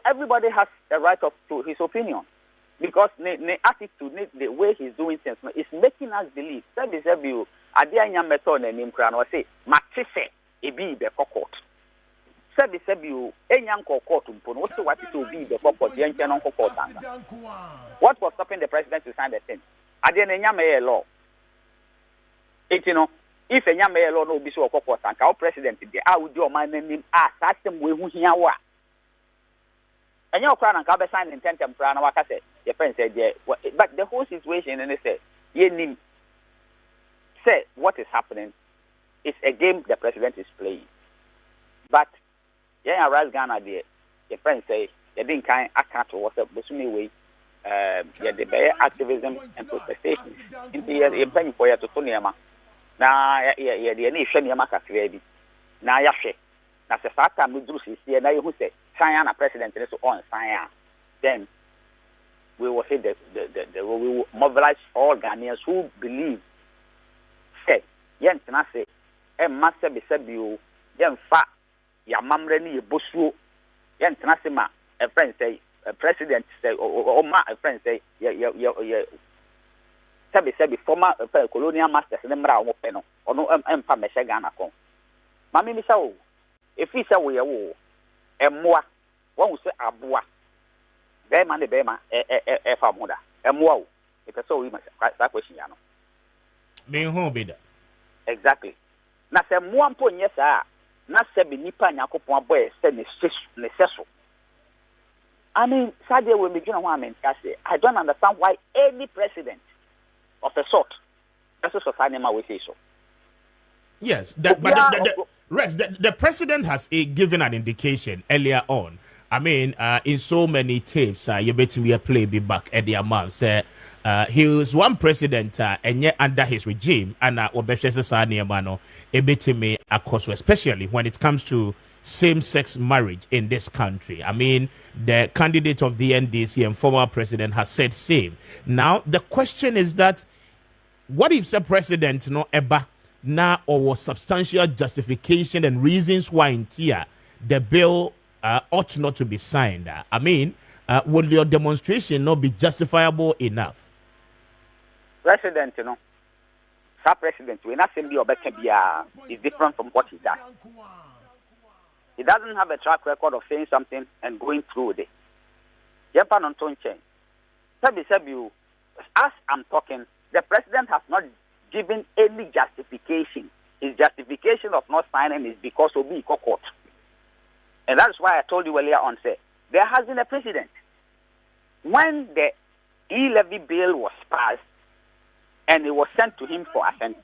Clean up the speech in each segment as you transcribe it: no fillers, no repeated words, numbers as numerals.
everybody has a right to his opinion. Because the attitude, the way he's doing things, is making us believe. That is you. Adia method and name crown or say, Maakye be the court. Sabi you, Enyan court umpon. What's what it will be the court? What was stopping the president to sign the thing? Adia Nyame law. If a Nyame law no be so court and our president, I would do my name. That's them way who here wa. And your crown and Kabe signed intent and plan. What I said, your friend said, yeah, but the whole situation, and they said, ye say what is happening is a game the president is playing. But yeah, Ras Ghana there, your friend say, you didn't kind of account to what's up, the same way, the activism and protestation. In the paying for you to Tonyama. Now, the nation Yamaka baby. Now, Yashe. Now, the fact that we do see here, now you say, China president is on China. Then we will say we will mobilize all Ghanaians who believe. Say, yen say, master be said you, yen fa, ya mamre ni bosu, yen say ma, a friend say, a president say, or ma, a friend say, sabi former colonial masters, nemra o peno, or no empa meshagana con. Mammy Missao, if he say we are and moi, one will say Abua. Bema de Bema, Famoda, and wow, if I saw him, that question, Yano. Being home, bidder. Exactly. Na se one point, yes, sir. Na se be nipa nyako po boy, say necessary. I mean, Sadia will begin one man. I don't understand why any president of a sort, that's a society will say so. Yes, the president has given an indication earlier on. I mean, in so many tapes, you bet me a play be back at the amount. Say, he was one president, and yet under his regime, and Obeshesani me especially when it comes to same-sex marriage in this country. I mean, the candidate of the NDC and former president has said same. Now, the question is that, what if the president eba now or substantial justification and reasons why in here the bill ought not to be signed? I mean, would your demonstration not be justifiable enough? President, Sir President, we're not saying is different from what he does. He doesn't have a track record of saying something and going through with it. Japan on Tonchen. As I'm talking, the president has not given any justification. His justification of not signing is because of being court. And that's why I told you earlier on, say, there has been a precedent. When the e-levy bill was passed and it was sent to him for assenting,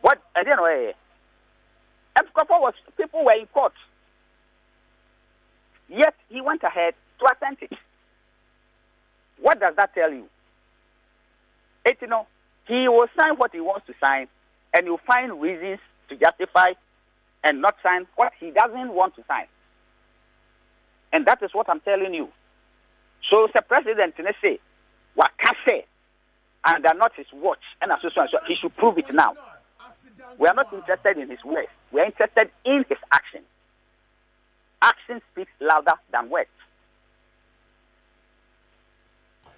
what, I don't know, people were in court. Yet he went ahead to assent it. What does that tell you? He will sign what he wants to sign, and you'll find reasons to justify and not sign what he doesn't want to sign. And that is what I'm telling you. So the president, let's say, what can say, and they're not his watch, and so he should prove it now. We are not interested in his words. We are interested in his action. Action speaks louder than words.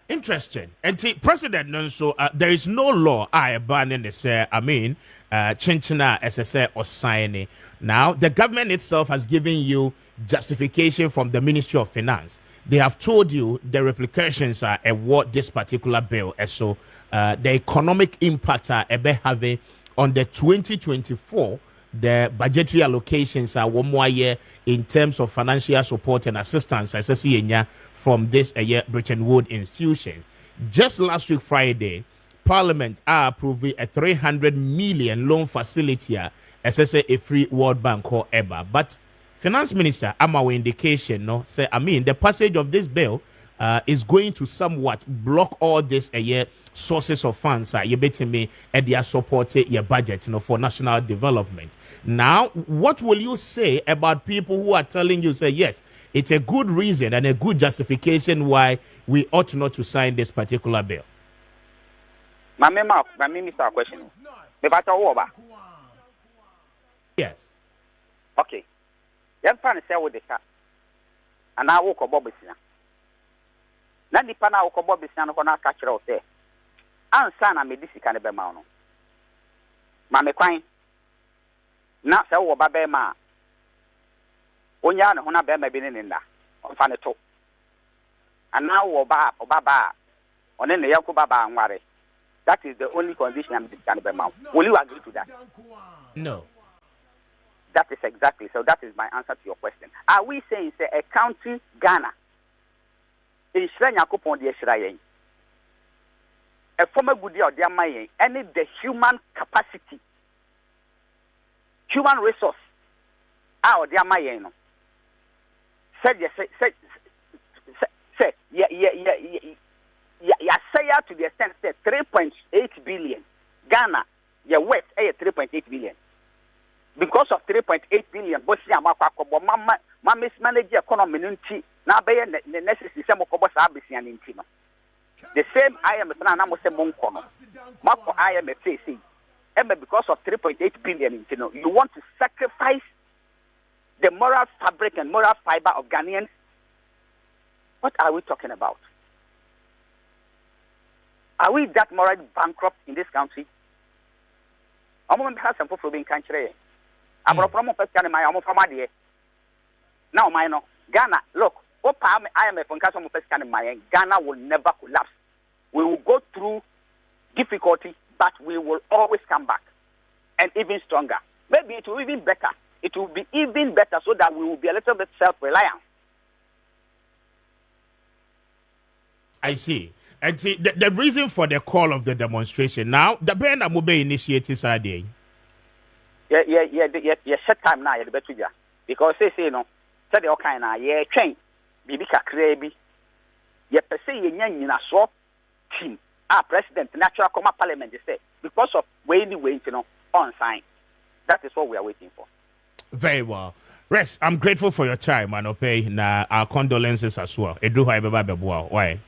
Interesting. And the president, so there is no law I banning this. Chinchina SSA or signing. Now the government itself has given you justification from the Ministry of Finance. They have told you the repercussions are what this particular bill is. So the economic impact are having on the 2024. The budgetary allocations are 1 more year in terms of financial support and assistance as I see from this Bretton Woods institutions. Just last week Friday, Parliament approved a 300 million loan facility as I say a free World Bank or EBA. But Finance Minister Amawa indication say the passage of this bill is going to somewhat block all this sources of funds you betting me and they support your budget for national development. Now, what will you say about people who are telling you say yes, it's a good reason and a good justification why we ought not to sign this particular bill? My minister question. Yes. Okay. Yan fan say wo de ka. Ana wo ko bobisia. Na nipa na wo ko bobisia no ko na ka kire o say. Ansa na medisi ka ne be ma no. Ma me kwan. Na say wo ba be ma. Onya ne ho na be ma bi ne nda. On fa ne to. Ana wo ba obaba. One ne yanko baba anware. That is the only condition I'm discussing about. Will you agree to that? No. That is exactly. So that is my answer to your question. Are we saying say a country Ghana? In Shrenya Kupon de Shrayen. A former good year of their money, any the human capacity, human resource, our dear money, said yes, say, yeah, say to the extent that 3.8 billion Ghana, your West, 3.8 billion. Because of 3.8 billion, Bosia Makakobo, Mama mismanage economy, now be the necessary some of Abisian in Tino. The same I am a Sanamo Monkono. Marco I am a facing. Because of 3.8 billion in Tino, you want to sacrifice the moral fabric and moral fiber of Ghanaians? What are we talking about? Are we that morally bankrupt in this country? I'm going to have some people being country. I'm going to promote my own from my now, my no Ghana. Look, I am a function of my Ghana will never collapse. We will go through difficulty, but we will always come back and even stronger. Maybe it will be even better. It will be even better so that we will be a little bit self-reliant. I see. And see, the reason for the call of the demonstration now, the Brand Amobe initiative Saturday. Yeah, set time now, the better. Because they say, no, said the Okana, yeah, train, Bibika Krebi, yeah, per se, in a short team, our president, natural comma parliament, they say, because of waiting, on sign. That is what we are waiting for. Very well. Rex, I'm grateful for your time, and our condolences as well. Why?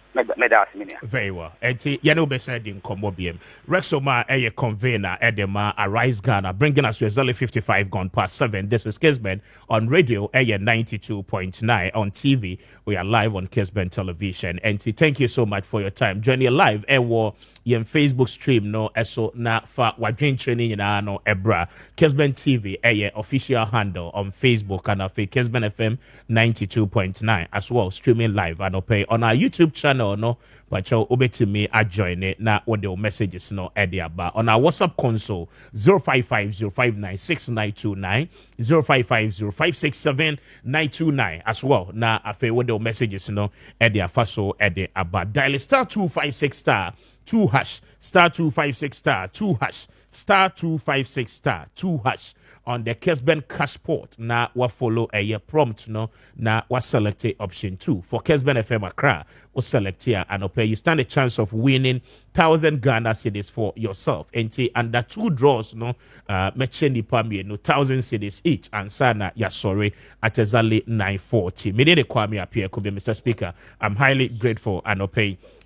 Very well. And Yano Besed in Commobium. Rexoma, a convener, Edema, Arise Ghana, bringing us to exactly 55 gone past 7. This is Kessben on radio, 92.9 on TV. We are live on Kessben television. And thank you so much for your time. Joining live, yen Facebook stream no eso na fa wadwen training na no ebra Kessben TV official handle on Facebook and Kessben FM 92.9 as well streaming live and on our YouTube channel no but you obetimi join it na what the messages no aba on our WhatsApp console 0550596929 0550567929 as well na afi what the messages no faso aba dial star 256 star 2 hash star 256 star 2 hash star 256 star 2 hash on the Kessben Cashport. Na wa follow a prompt no na wa select option 2 for Kessben FM Accra. Or select here and you stand a chance of winning 1,000 Ghana cedis for yourself. And under 2 draws no mecheni pami no 1,000 cedis each and sana ya sorry at exactly 9:40. Mene Kwame Appiah Kubi, Mr. Speaker. I'm highly grateful and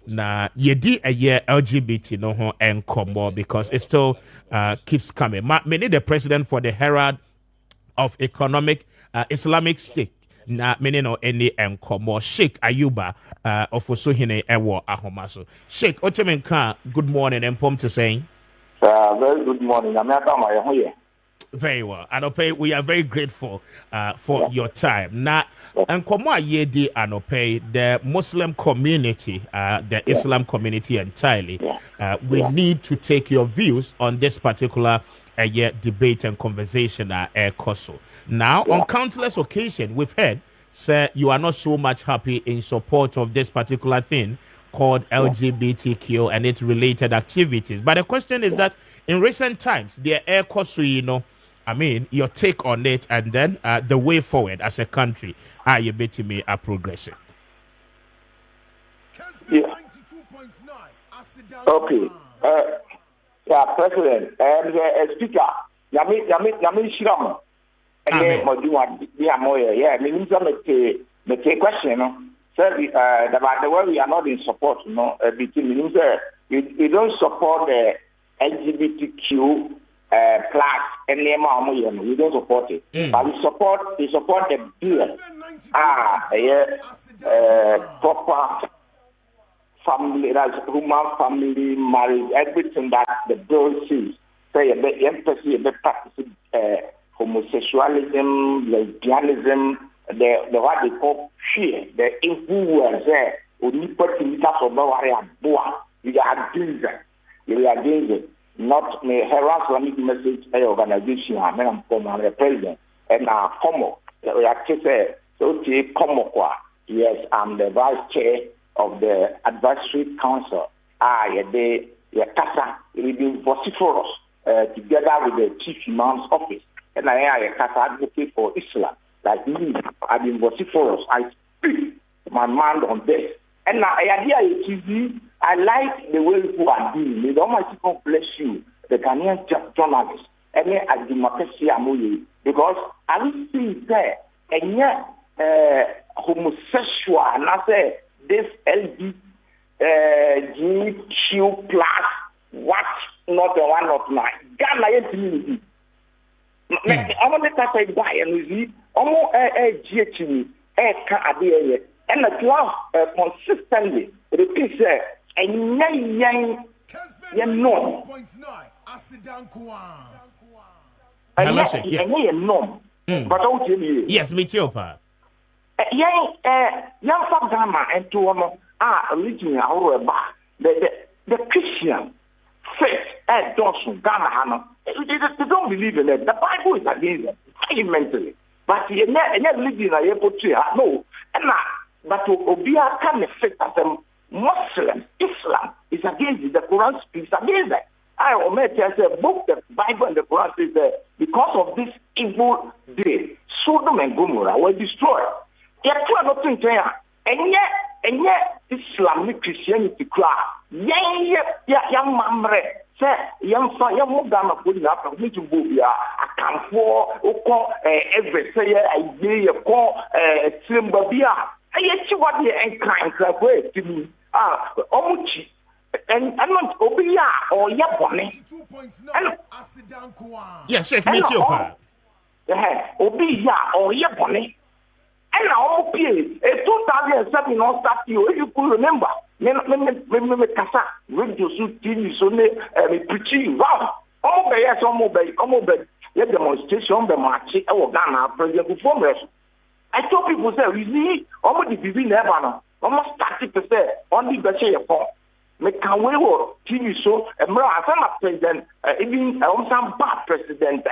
na yedi a year LGBT no ho enkomo because it still keeps coming. Many the president for the Herald of Economic Islamic State na many no any enkomo Sheikh Ayuba of Osohine Ewo Ahomaso. Sheikh Otemenka, good morning and pom to saying. Very good morning. I'm here. Very well. And we are very grateful for your time. Now, and Yedi Anope, the Muslim community, the Islam community entirely, we need to take your views on this particular debate and conversation Koso. Now, on countless occasions, we've heard, sir, you are not so much happy in support of this particular thing called LGBTQ and its related activities. But the question is that in recent times, the Koso, I mean, your take on it and then the way forward as a country, are you betting me are progressing? Yeah. Okay. President, Speaker, Yami Shram. And the question, sir, about the way we are not in support, between you don't support the LGBTQ plus and we don't support it. But we support the bill. Proper family, that's human family, marriage, everything that the bill says. Say the emphasis, the practice, homosexualism, lesbianism, the what they call fear, the influence there. We are against it. We are against it. Not me harass one message organization. I mean, I'm the president and Como. We are say so. Como yes, I'm the vice chair of the advisory council. The Casa will be vociferous together with the chief imam's office, and I am a Casa advocate for Islam. Like me, I've been vociferous. I speak my mind on this. And now, I like the way you are doing. May the Almighty God bless you, the Ghanaian journalists, and I democracy amoye, because I will see there, and yet homosexual, and I say this LGBTQ plus, what not the one of my Ghanaian community. I want to say why, and we see almost GHM, and the class consistently repeats and young no. Yes, me too, pa. Young Fabdama and to religion the Christian faith at Dawson, Ghana. They don't believe in it. The Bible is against it, fundamentally. But you never religion are able to no. And now, but Obia can affect them. Muslims, Islam is against it. The Quran speaks against it. I say both the Bible and the Quran says that because of this evil day, Sodom and Gomorrah were destroyed. Yet you are not thinking, and yet Islamic Christianity cry. Young mamre, say young Mugama putting up a meeting bobia, a camphor, every say a call Simbabia. I yet what the kind of to me. Omuchi and not Obia or Yapone. Yes, Chef, me too, pa. Obia or Yapone. And now, okay, 2007 on start you, if you could remember. Me Casa, radio TV, so preaching. Wow. Almost let demonstration, the Maakye, or Ghana, President performers. I told people, say, we see almost the BB never. Almost 30% on the best of all. Make a way or TV show, and Mara President, even some bad President,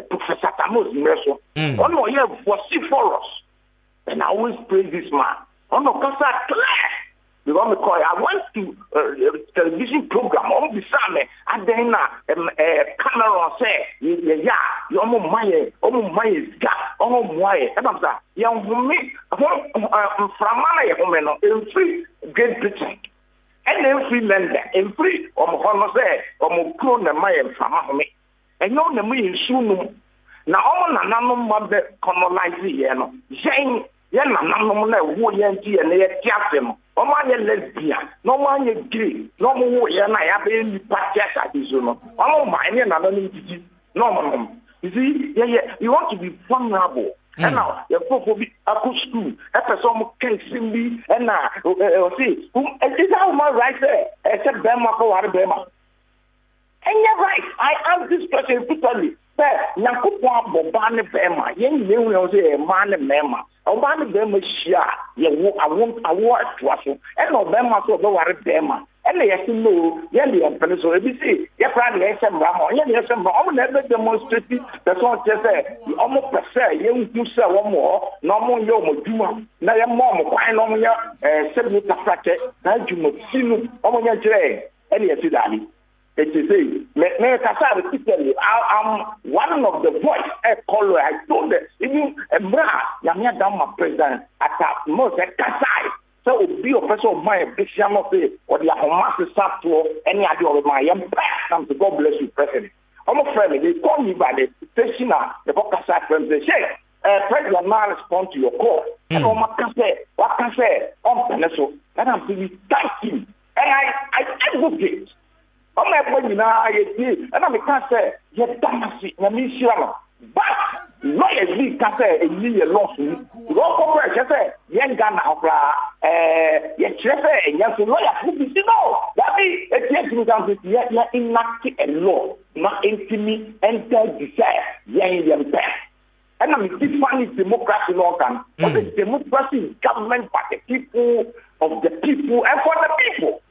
Professor Tamos Merso. On my year was for us. And I always praise this man. On the Casa clear. The one I went to television program on the summer, and then camera say, yeah, you're my and I'm saying, young me from in free Great Britain, and then free London, and free say, clone the Maya from me, and you're the me soon. Now, all the none colonize, Jane, Yan, who yanty and they cast him. No man lesbian, no man gay, no more and I have been patched at this one. Oh, my, no, you see, you want to be vulnerable. And now, your people be a good school, after some can see and now, see, who is how my right there, except Bema for Bema. And you're right, I ask this question repeatedly. Nyankopon bobane bema yen nyewu say man mema obane bema shia ye wo awo atwaso e no bema so be ware bema e na yesi no ye le empene so e bi say ye fra na yesi mra mo ye yesi mra o na be demonstrate the so say o mo pese ye nku say wo mo no mo ye o mo duma na ye mo kwan no mo ye se bi ta frate na djuma sinu o mo nya kire e na yesi dali. It is I'm one of the voice I call I told them even Yamia Dama president at most Kasai. So be a person of my Bisham of it or the Hamas staff to any idea of my young come to God bless you, President. I'm a friend, they call me by the station, the Kasai president. President now respond to your call. And what can say on Peneso, and I'm really thank him. And I advocate. I'm not going to and I can't say ye damasi na mi shira but lawyers league can say a year loss go corporate say yen Ghana okra ye chese e yan so lawyer who be no that be e tie to can say ye enact a law na intimi enter desire yen pay. And I'm defining democracy law can. What is democracy is government by the people, of the people, and for the people.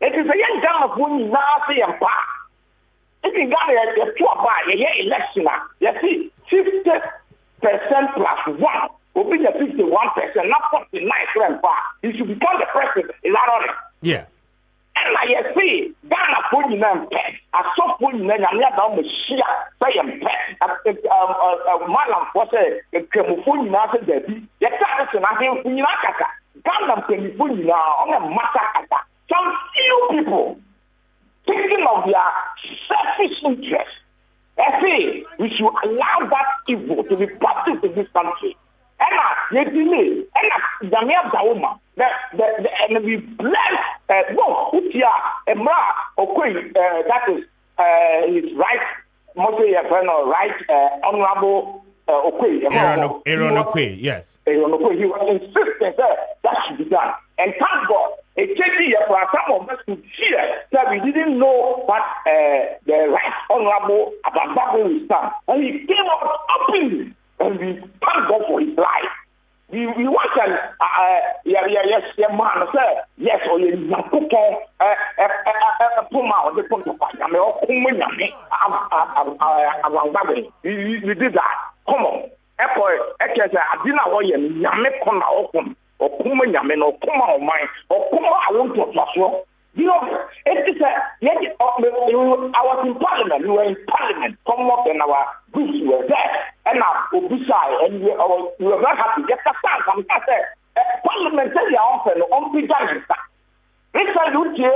It is a young Ghana who now say and power. If you got a two by a election, you see 50% plus one will be the 51%, not 49% power. You should become the president. Is that all right? Yeah. And I see Ghana put in them pet. I saw put in them, I'm not going to share, say and pet. Malam for say, the Kemufuni now said, the Taras and I think Punaka. Ghana Kemufuni now on a massacre. Some few people thinking of their selfish interests. I say we should allow that evil to be practiced in this country. And delay, and Jamia Dauma, and we bless Utia, Emra, Okui, that is his right, mostly right, honorable Okui. Aaron Okui, yes. Aaron Okui, he was insisting that should be done. And thank God, a change for some of us to hear that we didn't know what the right honorable Abambago is done. And he came out openly. And we thank God for his life. We want to, yes, man, sir, yes, or you we did that. Come on. I didn't want you, Yame Kona Okum, or Kuma Yamen, or Kuma on mine, or Kuma, I want to. You know, it is I was in Parliament. We were in Parliament. Some of them, our groups were there, and now Obisai, and we were very happy. Just a time, I'm parliamentary often on president. This I look here,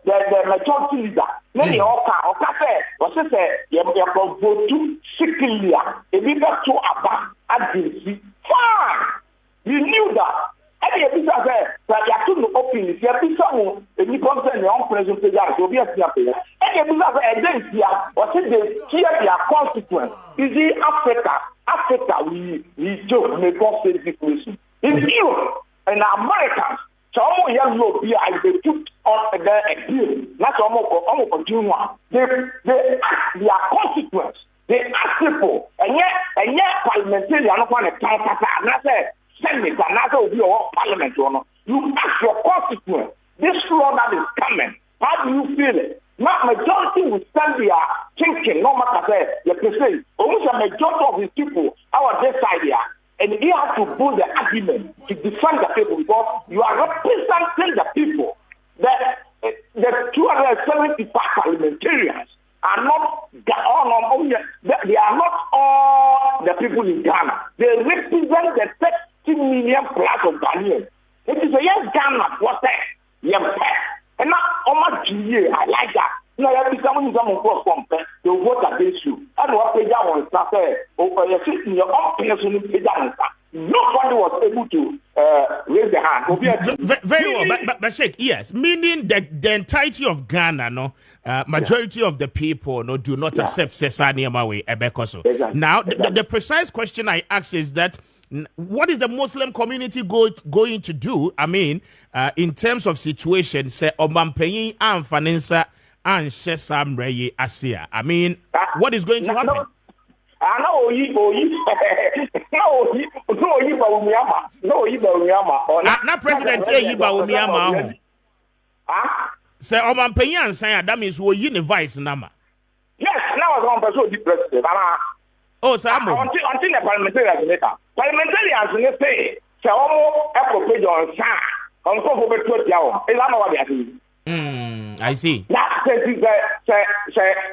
the majority leader. Many Oka was to say, you have vote to Sikilia, a leader to Abba, agency. Fine, you knew that. Any of these are there, but you have to open it. You have to someone, and you come to the on-president, to be a player. Any of these are agency, or say they hear their consequence. Is it Africa, we joke, make us say this nation. In Europe and Americans, so young low beer, they put on a deal, not almost doing one. They ask their consequence. They ask people, and yet, parliamentary, I don't want to talk about that. Senate and that will be your parliament. You ask your constituent, this law that is coming, how do you feel it? Not majority will stand there thinking, no matter the president, almost a majority of his people are this idea. And he has to build the argument to defend the people because you are representing the people. The 275 parliamentarians are not they are not all the people in Ghana. They represent the 30 million plus of Ghanaians. It is a young Ghana for that. And not how much year I like that. No, every someone from they vote against you. And what they want to say, you're sitting your own person pay down. Nobody was able to raise the hand. Very well, but Sheikh, yes, meaning that the entirety of Ghana, majority of the people do not accept Sesani Amawe Ebekoso. Exactly. Now, the precise question I ask is that what is the Muslim community going to do? I mean, in terms of situation, say Obampeyin and Fanensa and Shesam Reye Asia. I mean, what is going to happen? I know not President Yiba Umiyama. Say Obampeyin and Saya, that means we univice number. Yes, now I want to be president. Oh, Samu. Until the parliamentarians later. Parliamentarians say, so almost a page on Sa, on top of a 20 hours. Is that what they are doing? I see. That say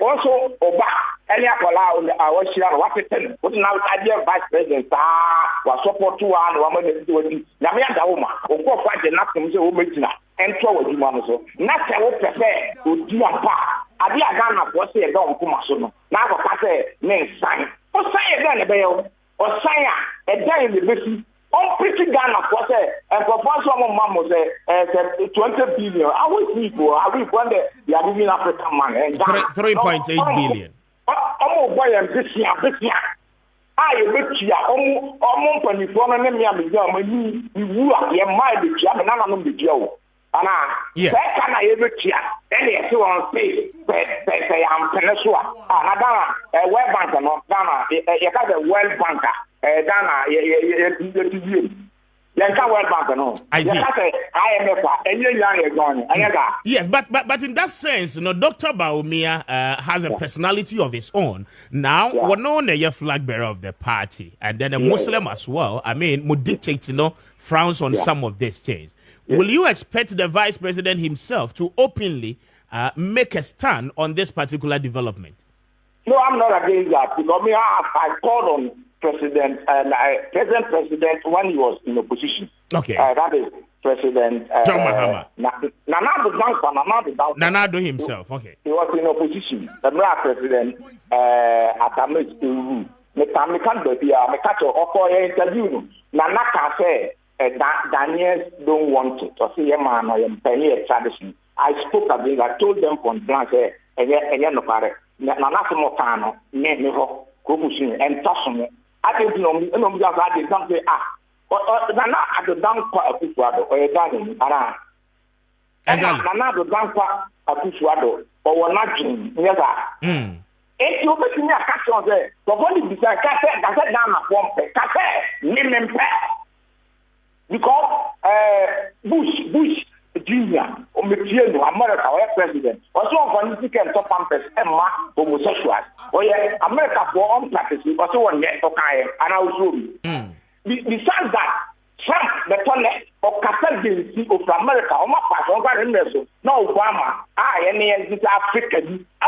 also Oba, any Akola, our Shira, Washington, what now idea vice president, was support to one doing. Namia Dauma, or go fight the National Omega, and throw a human so. Not I would prefer to do a part. I be a Ghana for say a dog Kumasono. Now, what I say, name sign. Or say again a bell, or say a day in the business. On pretty Ghana for say, and for some mamma say 20 billion. Our people, I will wonder they are giving African money. 3.8 billion. ọmụ boy and besia I bet you ọmụ mpanifo no ne me amezi amani iwu a ye mai be tia me na no be tia o ana se ka na ye bet ya then ye see on say say am peneso a na Ghana World Bank no Ghana ye ka the World Bank Ghana ye Yanka World Bank no. I see. Yes, but in that sense, Dr. Bawumia has a personality of his own. Now, we're known as a flag bearer of the party, and then a Muslim as well. I mean, would dictate, frowns on some of these things. Will you expect the vice president himself to openly make a stand on this particular development? No, I'm not against that because I called on present president when he was in opposition. Okay. That is President John Mahama. Nanado himself. Okay. He was in opposition. The president Atamis Uru. Me can't be me catch interview. Nanaka say Daniels don't want it. To see a man or a tradition. I spoke against. I told them from France and no pare. Nanasimo Kano, me ho, Kupusin, and Tassumo. I didn't know because I did not say, Nana at the down part of Pusuado or a dining around. And Nana the down part of Pusuado or not Jim. Yes, if you put me a catch on there, but what did you say? I said, down a form, Cafe, because Bush. Junior, America, or president, also on political top pampers, and homosexuals. Oh, yeah, America for on practice, also one yet, okay, and I was besides that, Trump, the toilet, or Kessben of America, or my pastor, no Obama, I and African, I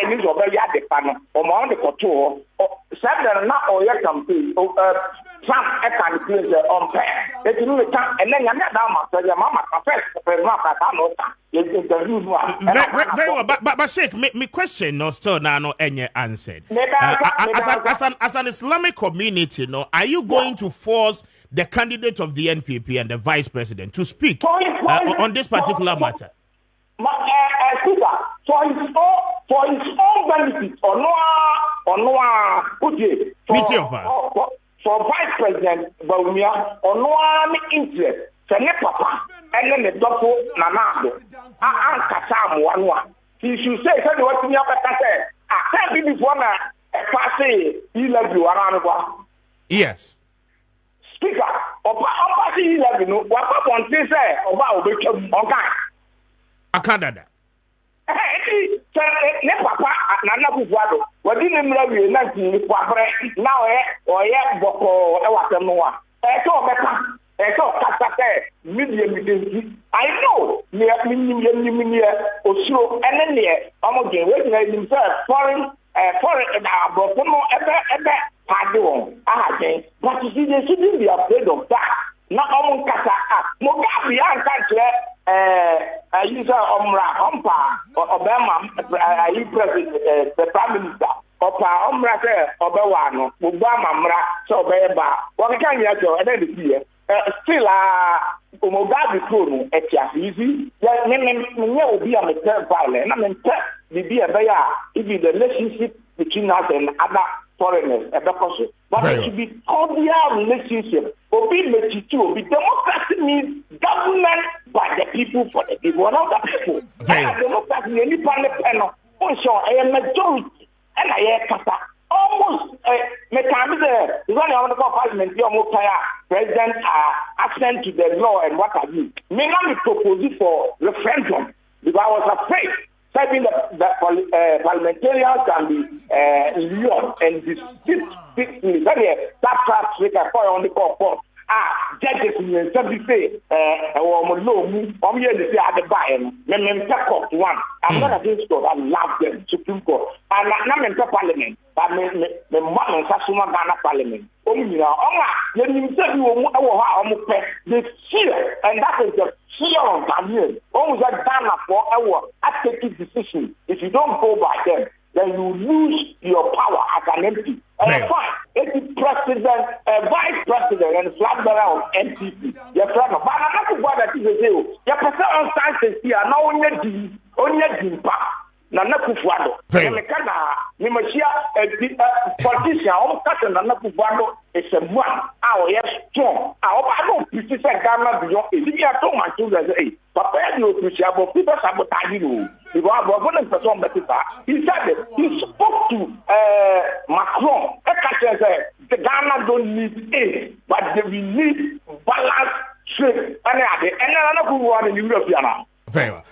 need to be at the panel, or my own couture, or Saturday not or your campaign, Trump, I can clear on pair. If you know time, and then I'm not down my mama, confess, very well, but Sheikh, me question no still now no any answered. As an Islamic community, are you going to force the candidate of the NPP and the vice president to speak on this particular matter? For his own benefit, for Vice President Bawumia, or no interest, Papa, and then the doctor Nanado, Kasam 1. He should say, what you have to say. I can't be this one a passe, he love you around. Yes. Speaker, or passe, he love you. What one thing say about the I can't do that. Ne papa Nana Kufuado wadi ne mra wie na ti kwabre na o ye boko e watem no a e to beka e to kata media meeting I know me osuro ene ne omoge we na himself foreign abroad no ebe pade won ahaje but you see they shouldn't be afraid of that na omo kata mo ga bi an kantre user Obama, president, the prime minister, Omra, Obawano, Obama, so Beba, what can you do? And then here, still, Umogabi Kuru, easy. Will be a material violence. I mean, be a bear if the relationship between us and other foreigners, but it should be cordial relationship. Obi democracy means government by the people for the people, not the people. Democracy any panel, also a majority, and I hear almost mechanism. Is only on the parliament. President accent to the law and what have you. May not be proposed for referendum because I was afraid. Saying the parliamentarians can be in Lyon and that class for on the court. Judges in the say, one. I'm not against God. I love them, Supreme Court. And I'm in the parliament. The man Ghana parliament. The fear, and that is the fear of Daniel. Almost a Ghana for our active decision. If you don't go by them, then you lose your power as an MP. And fine, it's the president, vice president, and flag bearer of NPP. Your friend, but I'm not going to say, your person on science here, now only Jimpa. Nana Kufuado. Mekana, Nimashia, politician, all cousin Nana Kufuado is a one. Our yes, strong. I don't precise Ghana beyond. If you are told my children, Papa, you appreciate people sabotage you. If I was going to perform that, he said he spoke to Macron. The Ghana don't need aid, but they need balance trade. And another good one in Europe now. Very well.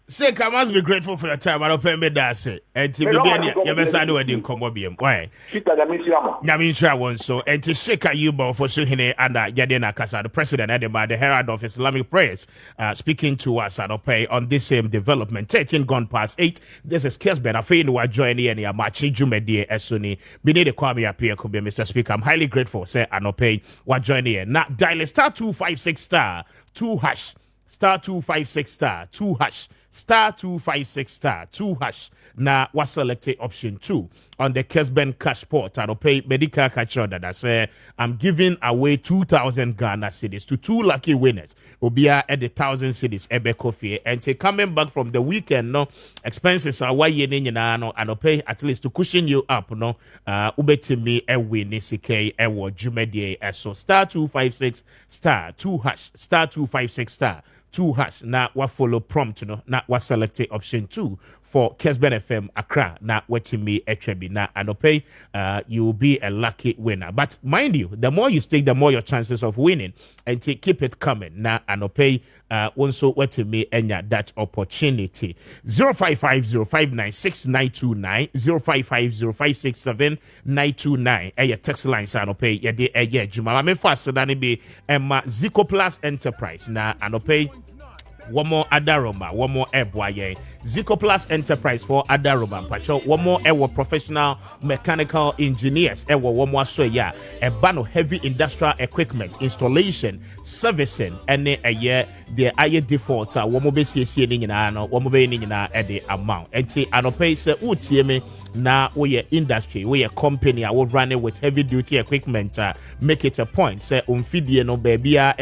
Sheikh, I must be grateful for your time. I don't pay me that say. And to be your best I know I didn't come BM. Why? Yamin one so and to Sheikh Ayuba for Suhine and Yadena Kasa, the president Edema, the Herald of Islamic Prayers, speaking to us and pay on this same development. 13 gone past 8. This is Kessben. I feel we're joining any Maakye Jumedie Esuni. Bini de Kwame Appiah Kubi, Mr. Speaker. I'm highly grateful. Say and pay we're joining. Now dial star 256 star 2 hash star 256 star 2 hash. Star 256 star 2 hash. Now was selected option 2 on the Kessben cash port. I pay medical catcher that I say I'm giving away 2,000 Ghana cedis to 2 lucky winners. Obia at the 1,000 cedis Ebe Kofi and take coming back from the weekend. No expenses are why you need no and pay at least to cushion you up. No ubeti me a win CK ewo Jumedie so star 256 star 2 hash star 256 star 2 hash na wa follow prompt no na wa select option 2 for Kessben FM Accra na wetimi etwebi na anopay you will be a lucky winner. But mind you, the more you stake, the more your chances of winning, and keep it coming na anopay also wetimi enya that opportunity. 0550596929 0550567929 your text line anopay ye de juma me fast than be Emma Zico Plus Enterprise na anopay one more Adaroma, one more Ebwaye. Zico Plus Enterprise for Adaroma. Pacho, one more Ewa professional mechanical engineers. Ewa one more so yeah. A bano heavy industrial equipment installation, servicing, and a year the aye default. One more base in ano, one more in at the amount. And see, anope se utieme na we industry, we a company. I will run it with heavy duty equipment. Make it a point. Say umfidie no baby ya.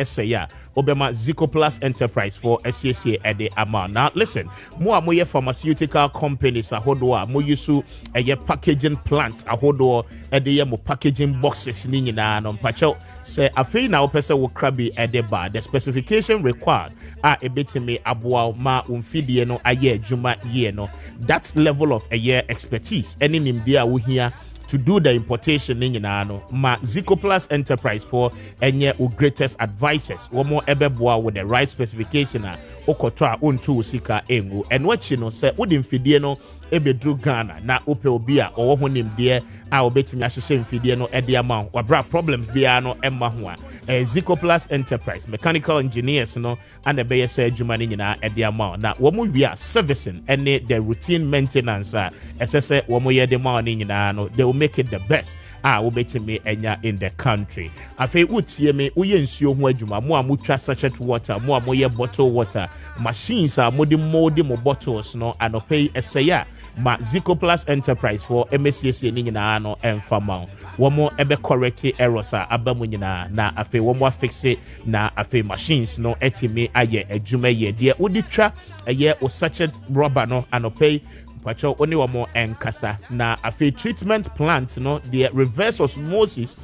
Obama Zico Plus Enterprise for SCCA at the amount. Now listen, more pharmaceutical companies ahodoa mo yusu a packaging plant ahodoa at the mo packaging boxes ni na no mpacho say afei na opese wo krabi at the bar. The specification required are a bit me aboa ma umfidie no aye juma ye no. That level of a year expertise any nim dia wo hia to do the importation in no ma Zico Plus Enterprise for any greatest advisors one more ebeboa with the right specification okoto untu sika engu and what you know say wouldn't fidie no ebedru Ghana na ope obi a owo honim de a obetimi ahyehye mfidie no e de ama wabra problems bia no emma ho a Zico Plus Enterprise mechanical engineers no and be say adwuma ni nyina e de ama na wo mu wi a servicing any the routine maintenance SSS wo mu ye de ma ni nyina no they will make it the best obetimi enya in the country afei utie me uye nsuo ho adwuma mo a mutwa sachet water mo a mo ye bottle water machines a mo bottles no anopay eseya ma Zico Plus Enterprise for MSCC ni nyina no emfama womo ebe correct errors abamu nyina na afei womo fix na afei machines no etimi aye adwuma ye de oditwa eye o sachet rubber no anopay pacho oni wamo enkasa na afei treatment plant no the reverse osmosis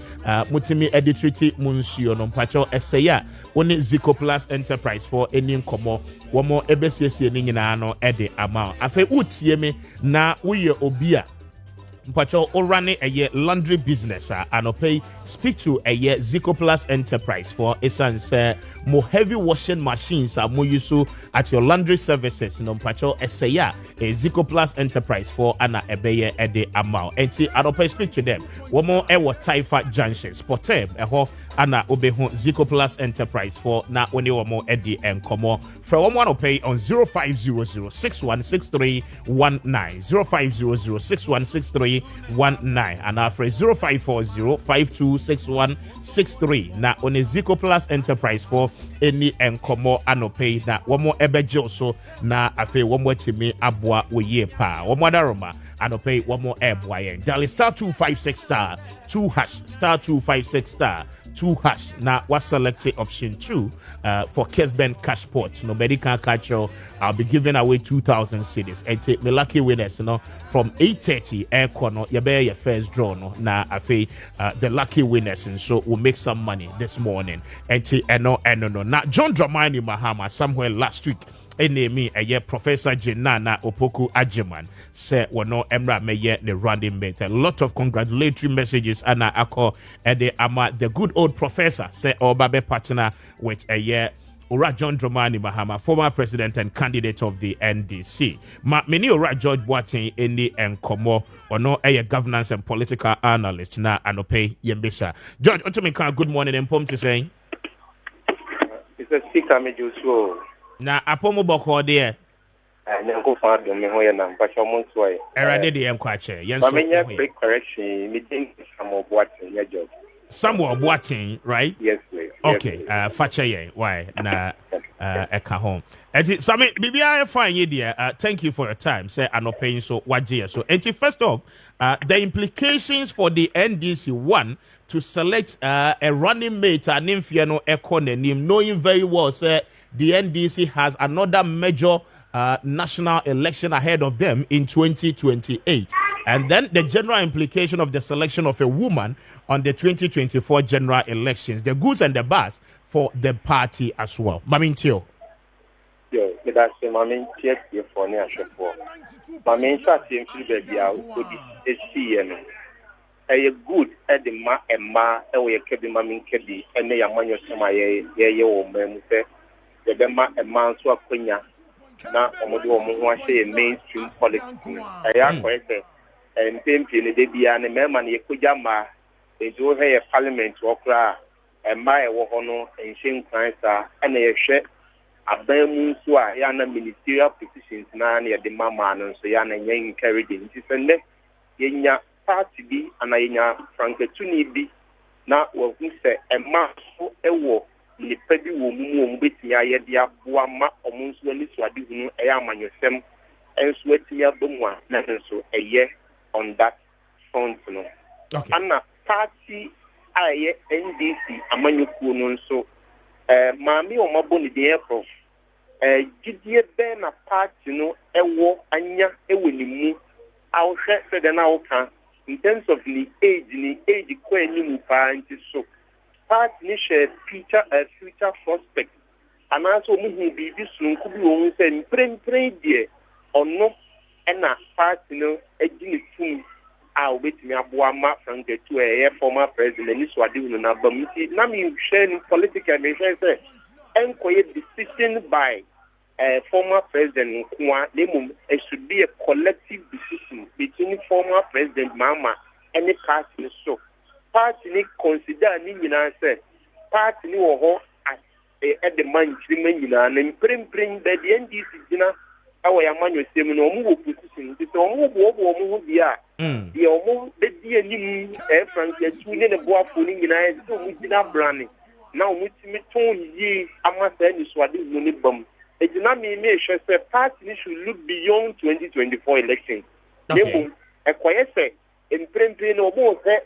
mutimi editriti munsuo no pacho eseya oni Zico Plus Enterprise for any nkomo womo ebesiesie ni nyina no ede ama afei utie me na uye obia mpacho orane a laundry business anopay speak to a Zico Plus Enterprise for essence more heavy washing machines mo yusu at your laundry services no mpacho eseya a Zico Plus Enterprise for ana ebeye ede amount enti anopay speak to them one more ewo Taifa Junction Sportem eho ana obeho Zico Plus Enterprise for na oni womo edi enkomo from one pay on 0500616319 0500616319 and after 0540526163 na on Zico Plus Enterprise for any enkomo anope na womo ebejo so na afe womo timi aboa oye pa womo daroma anope womo ebwaye dial star 256 star 2 hash star 256 star #2# now was selected option 2 for Kessben cash pot. Nobody can catch you. I'll be giving away 2,000 cedis and take me lucky winners, from 8:30 air corner. You bear your first draw, Now I feel the lucky winners, and so we'll make some money this morning. And no. Now John Dramani Mahama somewhere last week. Me Professor Jenana Opoku Ajiman said no Emra Meye the running mate. A lot of congratulatory messages and I the good old professor said Obabe partner with Ora John Dramani Mahama, former president and candidate of the NDC. Many Ora George Boateng any Nkomo or no governance and political analyst na anope yembesa. George Otomika, good morning and pom to say. It's a speaker me Joshua. Na apomo boko there. Nyanko fa do me ho ye na mpacho mo nso ye. Erade de em kwache. Yen so. Manya quick correction, me think Samuel Boateng ya job. Samuel Boateng, right? Yes, please. Okay, fache ye. Why? Na eka home. Enti Sami bibia fine ye there. Thank you for your time. Say anope so waje so. Enti first off, the implications for the NDC one to select a running mate and infiano economy, knowing very well say the NDC has another major national election ahead of them in 2028. And then the general implication of the selection of a woman on the 2024 general elections, the goods and the bads for the party as well. Mamintio. Yo, that's the Mamintio for near Sheffield. Maminta seems to be out with the CN. A good at the ma and ma, and we kept the Mamin Kebi, and they are manual Samaye, or Memuse. The Bema and Mansua Quina, now Omodo say mainstream politics. I am corrected. And Pimpin, the Debia and the Merman Yakujama, they do a parliament or cry, and my Wahono and Shane Cransa, and a share a Bemun Swa, Yana ministerial positions now near the Mamma, and so Yana Yang carried in Tiffany, Yenya party be, and Ayana Franketuni be, now what we say, a mass for a war. Ni pedi wo mu betimi ayede aboa ma omunso ani swade hunu amanyosem enso atimi abomu a na nso eye on that front no. Okay. Anna party aye NDC amanyokuo no nso maami o maboni de prof gidie be na party no ewo anya ewo ni mu awhwe se de na woka in terms of the age ko enimu pa nti so party ni share future prospect and also muhu bibi sunku bi won say mprempren die ono na party no ejini fun a obetimi aboa ma from the two former president ni swade unu na bamiti na me share in political me say enkoye decision by former president Nkwa demum it should be a collective decision between former president Mama and the party so party ni consider ni nyina say party ni wo ho at the man chiriman nyina na mprempren be the NDC gina awo ya manyo sem no omu wo position ti so omu bo omu bia the omu be di anim Frank tu ne boafo ni nyina e so mu gina branding na omu timi ton yi amasa ni swade mu ni bam e gina me hwe say party ni should look beyond 2024 election Okay. E kwaye say mprempren no omu say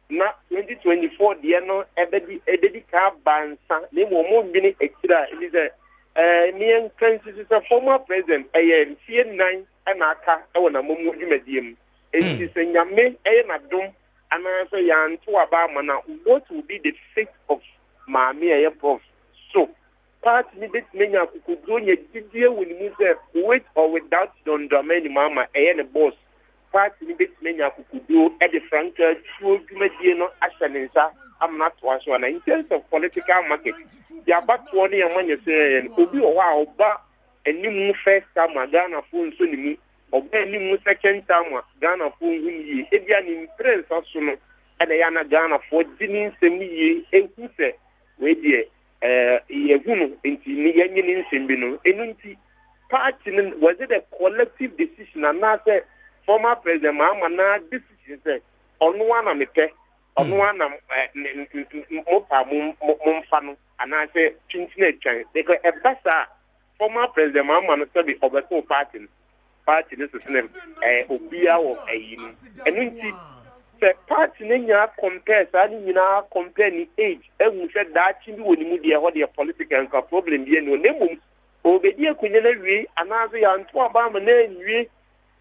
na 2024 dia no ebedi ka bansa na mo mbini ekira it is me kan former president fie 9 na aka e na momu dwumadiem enti se nyame na dom ana so yanto aba mana what will be the fate of maami prof so part ni bit menya kukudo nya didie woni mu say with or without don Dramani Mama na boss party ni betime nya kukudo e de franka tuo dwumadie no ahyanensa amna to aso na in terms of political market ya bato ne yamanya say obi o wa oba enimu first time Ghana fo nso ni mu oba enimu second time Ghana fo hu yi e bia ni prince aso no e de ya na Ghana fo dini nsem yi enku se we die yehunu enti ni yanyi ni nsem bi no enu nti party was it a collective decision and not say former president Mama na decision say onwa me pe onwa na mopa momfa no ana say twintina twan because e basa former president Mama no say be obeso party this is name obia wo ayi no enu nti the party nenya compares and compare the age and we said that you would move the political problem be no name obedi akunyana wie anazo ya nto abama na nwie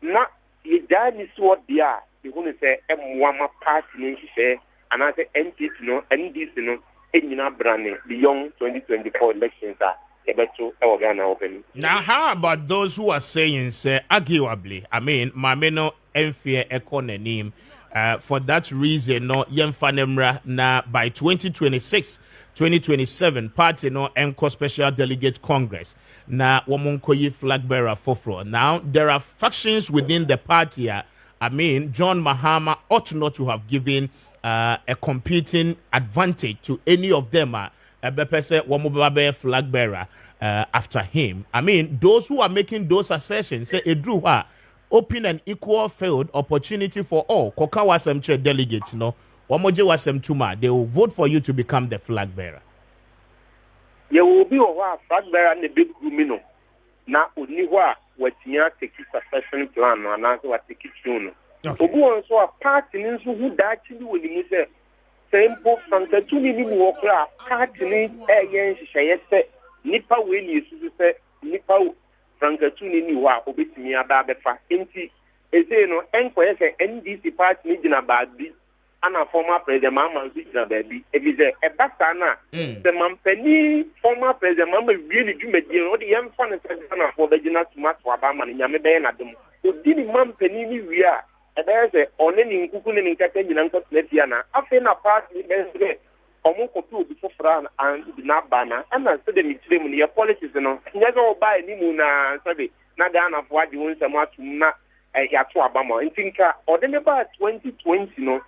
na yedani so dia you want to say emwama party ni hye anazo NPP no NDC no enyina brane beyond 2024 elections are now, how about those who are saying, say, arguably, I mean, Mameno Enfie Ekonenim, for that reason, no, Yemfanemra, na by 2026, 2027, party no Enco Special Delegate Congress, na Wamonkoyi flag bearer Fofro. Now, there are factions within the party, I mean, John Mahama ought not to have given a competing advantage to any of them. Flag bearer after him. I mean, those who are making those assertions say Edruha open an equal field opportunity for all. Koka wasem chair delegates, no. Wamoje wasem tuma. They will vote for you to become the flag bearer. There will be a flag bearer in the big room, na only what take succession plan and answer what take it soon. Obu also a party who died will say. Simple from the 2 million worker, party shayese, nipa win you say, nipa from the 2 million wa, obit me about the fact. Inti, no, enquire NDC party in a bad beat, and a former president, Mamma, baby. If it's a batana, the Mampeni, former president, Mamma really do make the young fun for the General to match Wabama and Yameben at them. So, did Mampeni we are. There's a only Kukun in Catalan Letiana. After a party, there's a before Fran and Nabana, and I said, the policies and never buy any moon, sorry, Nadana of what you want so much, not a Yatu Abama. And think, or then about 2020, no,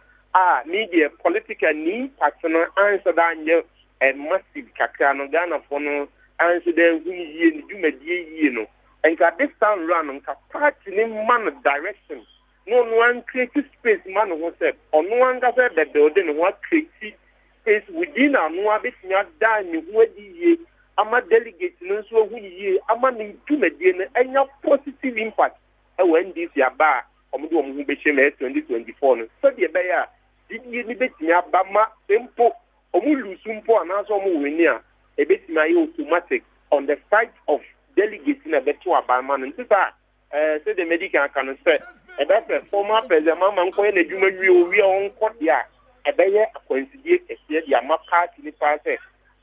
media political need, personal answer than a massive Kakano Ghana for no answer them who you may be, no, and got this time run on party name man direction. No one creative space, man, who said, or no one got that building, what creative space within our no bit not dying, who ye, I'm a delegate, no so who ye, I'm a to median, and your positive impact. And when this year bar, or who be 2024, so the bear, did you debate me Bama, simple, or Mulusumpo, and also Muwinia, a bit my automatic on the side of delegates in a better Bama and sister. Say the medical can say, and that's a former president, Mamma, when the human we are on court, yeah, a bear, a coincidence, a year, the Amap in the process.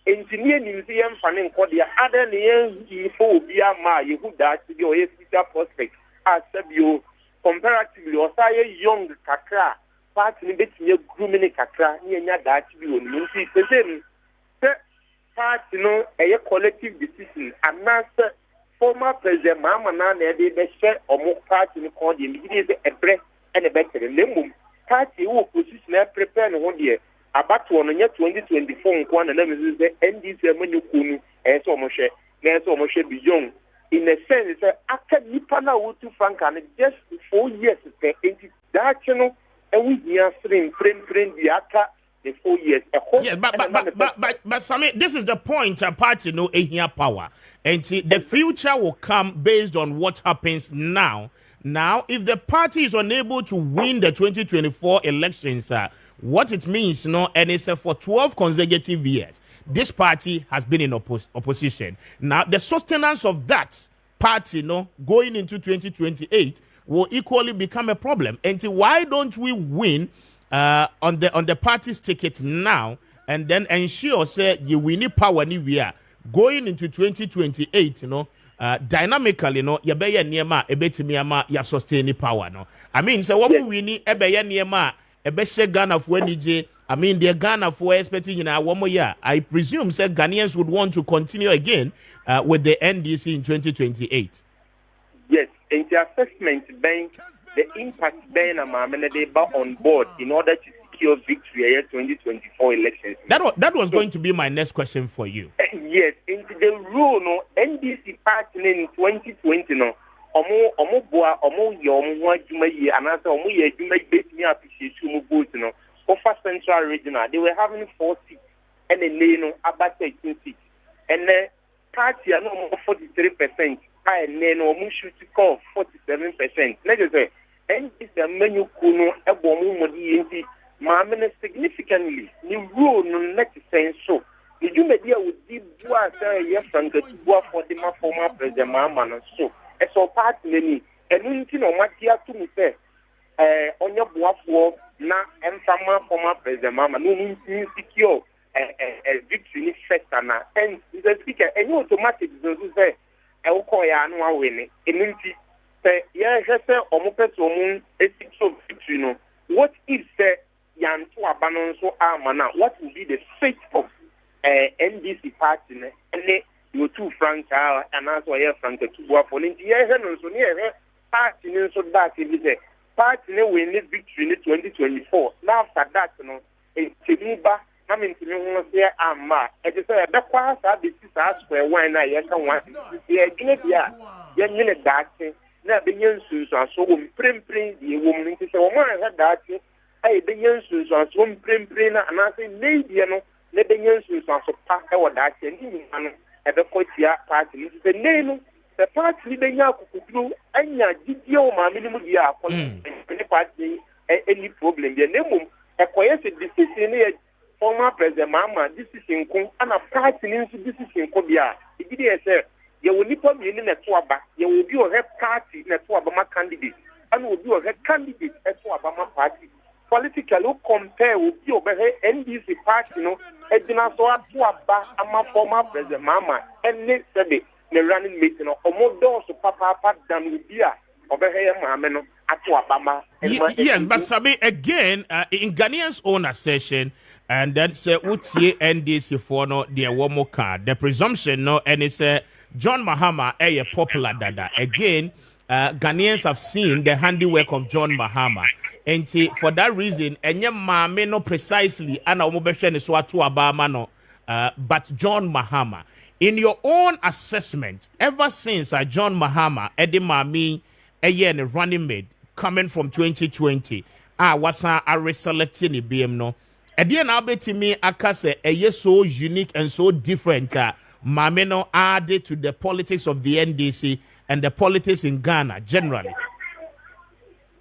Engineer Museum funding for the other names, before Biama, you would die to your future prospect, as you comparatively, or say young Kakra, part in a bit near grooming Kakra, near that you will see the same. Part, you know, a collective decision, and master. Former president Mama Nana, they share or more party in the corner, immediately a breath and a better limb. Party who position prepare one year about 2024 one and then the NDC menu kunu and so much beyond. In a sense, after Nipana to Frank and just 4 years, that channel and we hear frame the aka. 4 years. Yeah, but Sammy, this is the point. A party no here power, and the future will come based on what happens now. Now, if the party is unable to win the 2024 elections, what it means, and it's for 12 consecutive years, this party has been in opposition. Now, the sustenance of that party, going into 2028 will equally become a problem. And why don't we win? On the party's ticket now, and then ensure say you win power anywhere going into 2028. Dynamically, you be nearma ebetimi ama ya sustain power. I mean, so what we win ebeye nearma ebeshe Ghana for NJ. I mean, the Ghana for expecting one more year. I presume say Ghanaians would want to continue again with the NDC in 2028. Yes, in the assessment bank. The impact Ben and they on board in order to secure victory at 2024 elections. That was going to be my next question for you. Yes, into the rule, NDC party in 2020, Offer Central Regional, they were having 4 seats and then about 18 seats. And the party are no more 43%. And then almost should call 47%. Let's say NDC amanyuku no ebo mu modi enti maame significantly ni role no next sense so the media would be bua say yes and the bua for the former president Mahama no so e so part many enu nti no matia to me say onye buafo na emfama former president Mahama no insecure victory ni first na and the speaker any automatic so say e wo call ya no awene enu nti say yeah say omopeto mu etiko victory no what if say yanto abanon so amana what will be the fate of NDC party and you two Frank and also here Frank Kubi for India no so near party so that is party win this victory in 2024 now after that no Timuba I mean to say ama it is a backwards this is as for when I can want yeah you that na be yensu so prim the woman to say woman had that hey be yensu so prim na and I say lady no le be yensu so pa e wo that ni no e be kotia party ni say nenu the party be nya kokudru anya gidie o ma minimu dia akọ ni party any problem there nemu e koye se decision ni former president Mahama decision ko ana party ni decision ko bia igidi say ye will nipa mi ni neto aba ye will be o head party neto aba ma candidate and will be o head candidate neto aba ma party politically compare will be o be NDC party no edina so ato aba ama former president Mahama and ne sebe ne running mate no omodo so papa dan will be a o be Mahama no ato aba ma yes but Sabi again in Ghanaians own assertion and then say utie NDC for no the womo card the presumption no and it's John Mahama a popular dada. Again, Ghanaians have seen the handiwork of John Mahama. And for that reason, may no precisely, but John Mahama. In your own assessment, ever since John Mahama, Eddie Mami, a year and running mate, coming from 2020, was a reselecting BM no. Eddie and Albert Akase, a year so unique and so different. Mameno added to the politics of the NDC and the politics in Ghana generally.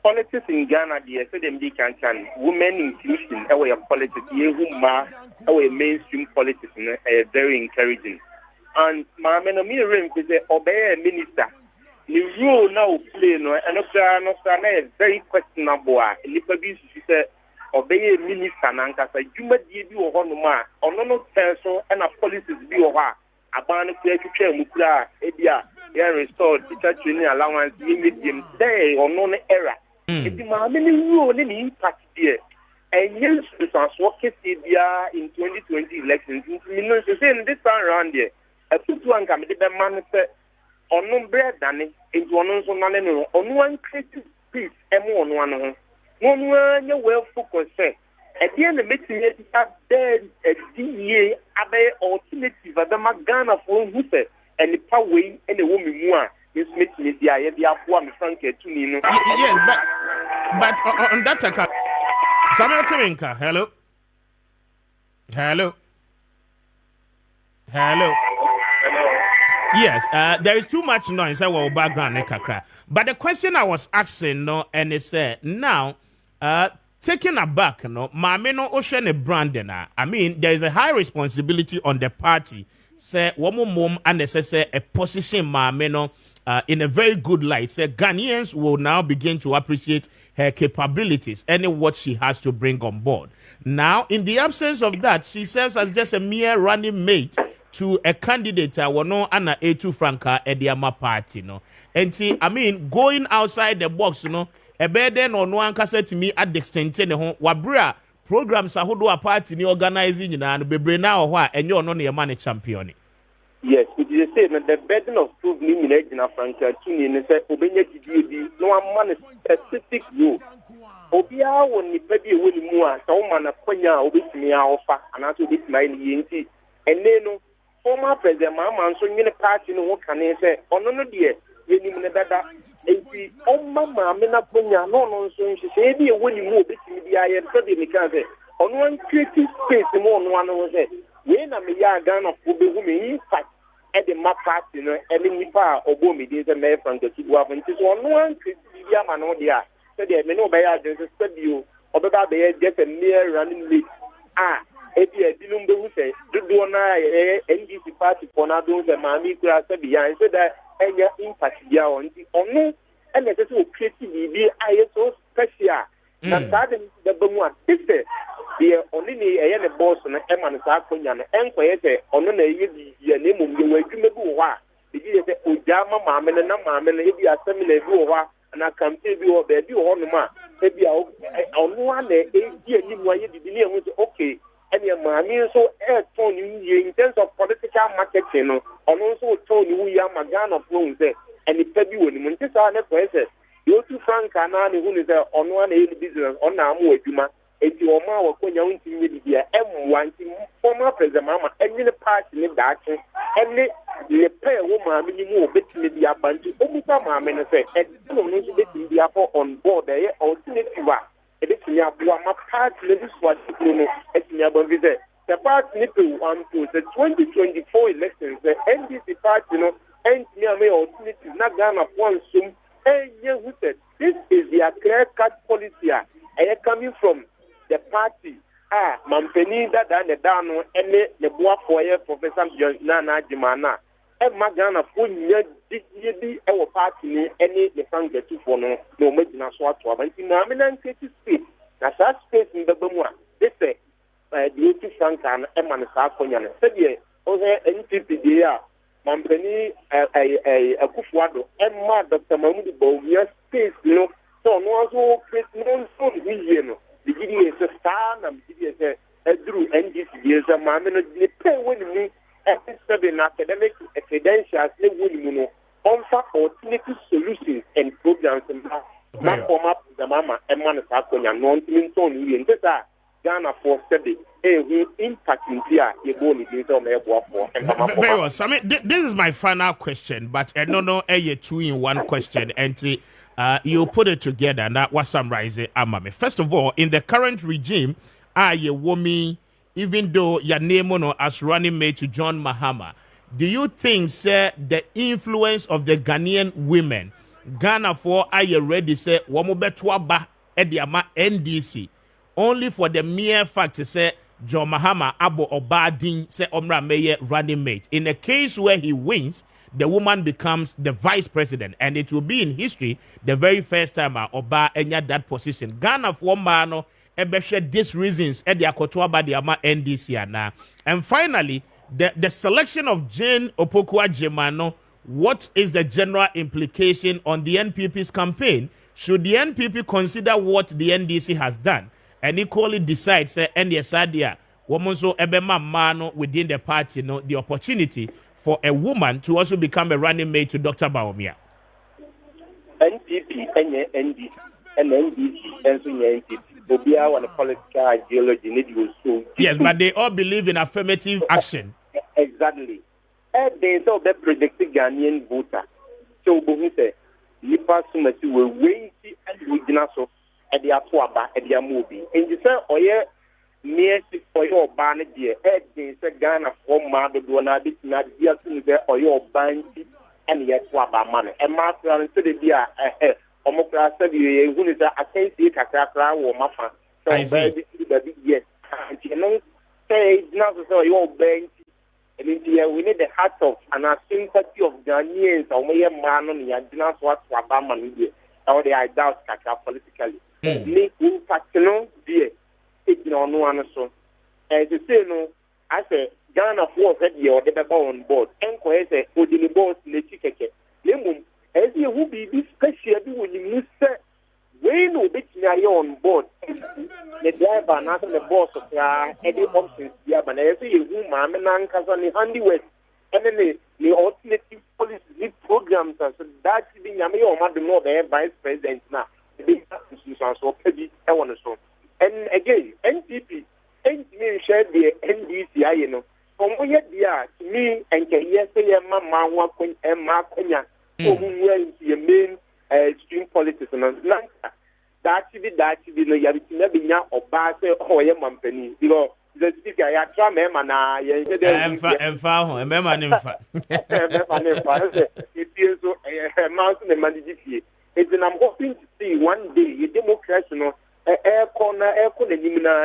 Politics in Ghana, the SMD can women inclusion, our politics, our mainstream politics, very encouraging. And Mameno Mirim is obey minister. The role now play no, and also very questionable. Lipabi said obey minister Nankasa. You might be a honor, or no person, and a policies be over. Abana kuya mukura ebia ya restored teacher training allowance medium day or non era eti ma me ni ni impact there and yes so case bia in 2020 elections me no say this time around there a tutu anka me de man say onu bread dane enti onu so na no onu an creative peace emo onu anu ho onu anya well focus say at the end of the meeting, a DEA, alternative, the Ghana for who said, and the power and the woman who are this meeting, the idea one Frank to Nino. Yes, but on that account, Samuel Teminka, hello. Yes, there is too much noise in our background, but the question I was asking, no, and it said, now, taken aback, no, Mameno Ocean Brandon. I mean, there is a high responsibility on the party. Say, mom and a position Mameno in a very good light. Say, Ghanaians will now begin to appreciate her capabilities and what she has to bring on board. Now, in the absence of that, she serves as just a mere running mate to a candidate. Wano Anna A2 Franca Ediama party, no. And I mean, going outside the box, you know. Ebeden or no anka said to me at the extent wabra programs ahodo a party ni organizing na no bebre na ho a enyo no na man champion. Yes, it is say that the burden of proof ni minage na Franca Tuni ne say obenya gidi no man specific rule. Obia won ni pedi e woni mu a so man akonya obetimi a ofa anaso obetimi ni yenti ene no former president Mahama nso nyine party no ho kane say ono no de yenim ne dada enti omma maame na konya no nso nhye bi e woni mu obetimi bia ye pedi mi kan say ono an creative space mo ono ano say we na me ya Ghana fo be hu me impact e de ma party no e ni nipa obo mi de say me Frank Kubi nti so ono an creative bia ma no de a said the men obey just said you or be just a mere running league. If you didn't do say, do na NDC party for now, do the mammy class behind so that any impact beyond or no, and let us create the ISO special. And the Bumwa, this is the only a boss on Eman Sakoyan, and Quayete, on the name you were to the Ujama Mamma and Mamma, if you are similar to and I can tell you or baby or no, maybe on one day, 8 years, you was okay. And your mammy so told you in terms of political marketing, and also told you we are Magana of Rome there, and the February, when this are the process. You two Frank and who is on one business on Namu Juma, and your mama when you're in the M1 former President Mama, and in the party in that, and the pair woman minimum bit in the bunch, only some mamma and say, and don't need to be the apple on board there, or it is in your part, little swat, it's in your visit. The part nipple one to the 2024 elections, the NDC party, and near me alternative, not done of one soon. Hey, who said this is their clear-cut policy? And coming from the party, Mampeni that the down and the boy for Professor Nana Jimana, and Magana Punya did our party any the Frank get to for no Medina Swat, but in Naminan City Street, that's that space in the Bumwa. They say, Duty Frank and Eman Sakoyan, said, yeah, over NPPDA. Mampeni a Kufuado, and Dr. Mahmoud Bowia space, so no one create no son vision. The GD is a star, and GD is a Drew, and this years a man, they pay winning me at 7 academic credentials, they win offer alternative solutions and programs and not form up the mama and Manasako and non Minton, and this are Ghana for study. Impact in here, very well. So, I mean, this is my final question, but no, a 2-in-1 question, and you put it together, and that was summarizing. First of all, in the current regime, you woman, even though your name as running mate to John Mahama, do you think, sir, the influence of the Ghanaian women, Ghana for are you ready, say, Wamobetwaba Ediama NDC, only for the mere fact to say, John Mahama Abo Obadin say Omra Maye running mate. In a case where he wins, the woman becomes the vice president, and it will be in history the very first time Oba enya that position. Ghana for Mano ebeshe these reasons e de akotoa ba de ama NDC ana. And finally, the selection of Jane Opoku-Agyeman, what is the general implication on the NPP's campaign? Should the NPP consider what the NDC has done and equally decide, say, Sadia, woman so ebema mano within the party, the opportunity for a woman to also become a running mate to Dr. Bawumia? NPP, NDC, and NDC, and NPP. Obia want a political ideology. Yes, but they all believe in affirmative action. Exactly. They saw the predicted Ghanaian voter. So, we say, Nipa Sumasi will wait and we did not so. The Atuaba, and the movie. And you say, oh, yeah, near for your banner, dear, they say Ghana for Mother Donadi, not dear to the or your bandy, and yet Waba money. And Master and City, dear, Omokra said, who is a case, Kakra or Mafa. So, baby, yes. And you know, say, now so your bank, and in here we need the heart of and a sympathy of Ghanaians, or may a man on the Adina Swat Wabaman, or the I doubt Kakra politically. Make impact no dear. It's no one so. As you say, no, I say Ghana for that year they were on board. And say, who did the boss in the chicken? Lemon, as you will be this special when you say, when no bit on board. The driver not the boss of any options, yeah, but as you whom I'm an uncle's on the handiwork. And then the alternative policy programs, so that's being a mayor, Madam, the vice president now. And again, NPP, NPP share the NDC, you know. From where they are, to me, and can yes, say, Mamma, walking and Maakye, who went to your main stream politics and that should be no Yabitina or Basse or Yampany. You know, the speaker, I try, Mamma, and found a man in fact. It feels so a mountain and money. And I'm hoping to see one day a democracy, you know, air corner,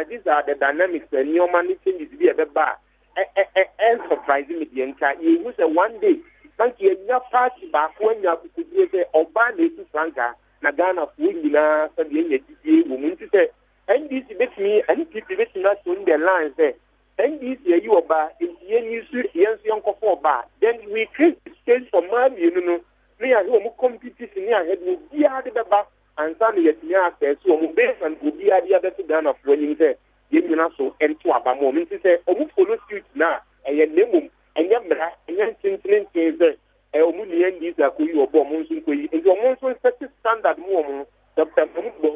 these are the dynamics and your money changes to be a bar. And surprising me, the entire you was a one day. Thank you, your party back when you could say, Obama to Franca, Nagana, Windina, Sabian, woman to say, and this with me, and people with us on their lines there. And this year you are bar, in the end you young for bar. Then we create space for man, you know. Me and who compete in here, head will be out of the back, and suddenly yet me after so base and will be at the other down of when you say, you know, so and to a moment to say, follow suit now, and your name, and your bra, and your sentiment is there. And these are you or Bomons in Kui, and your monster set standard more. The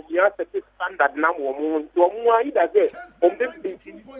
you set standard now, so more either there,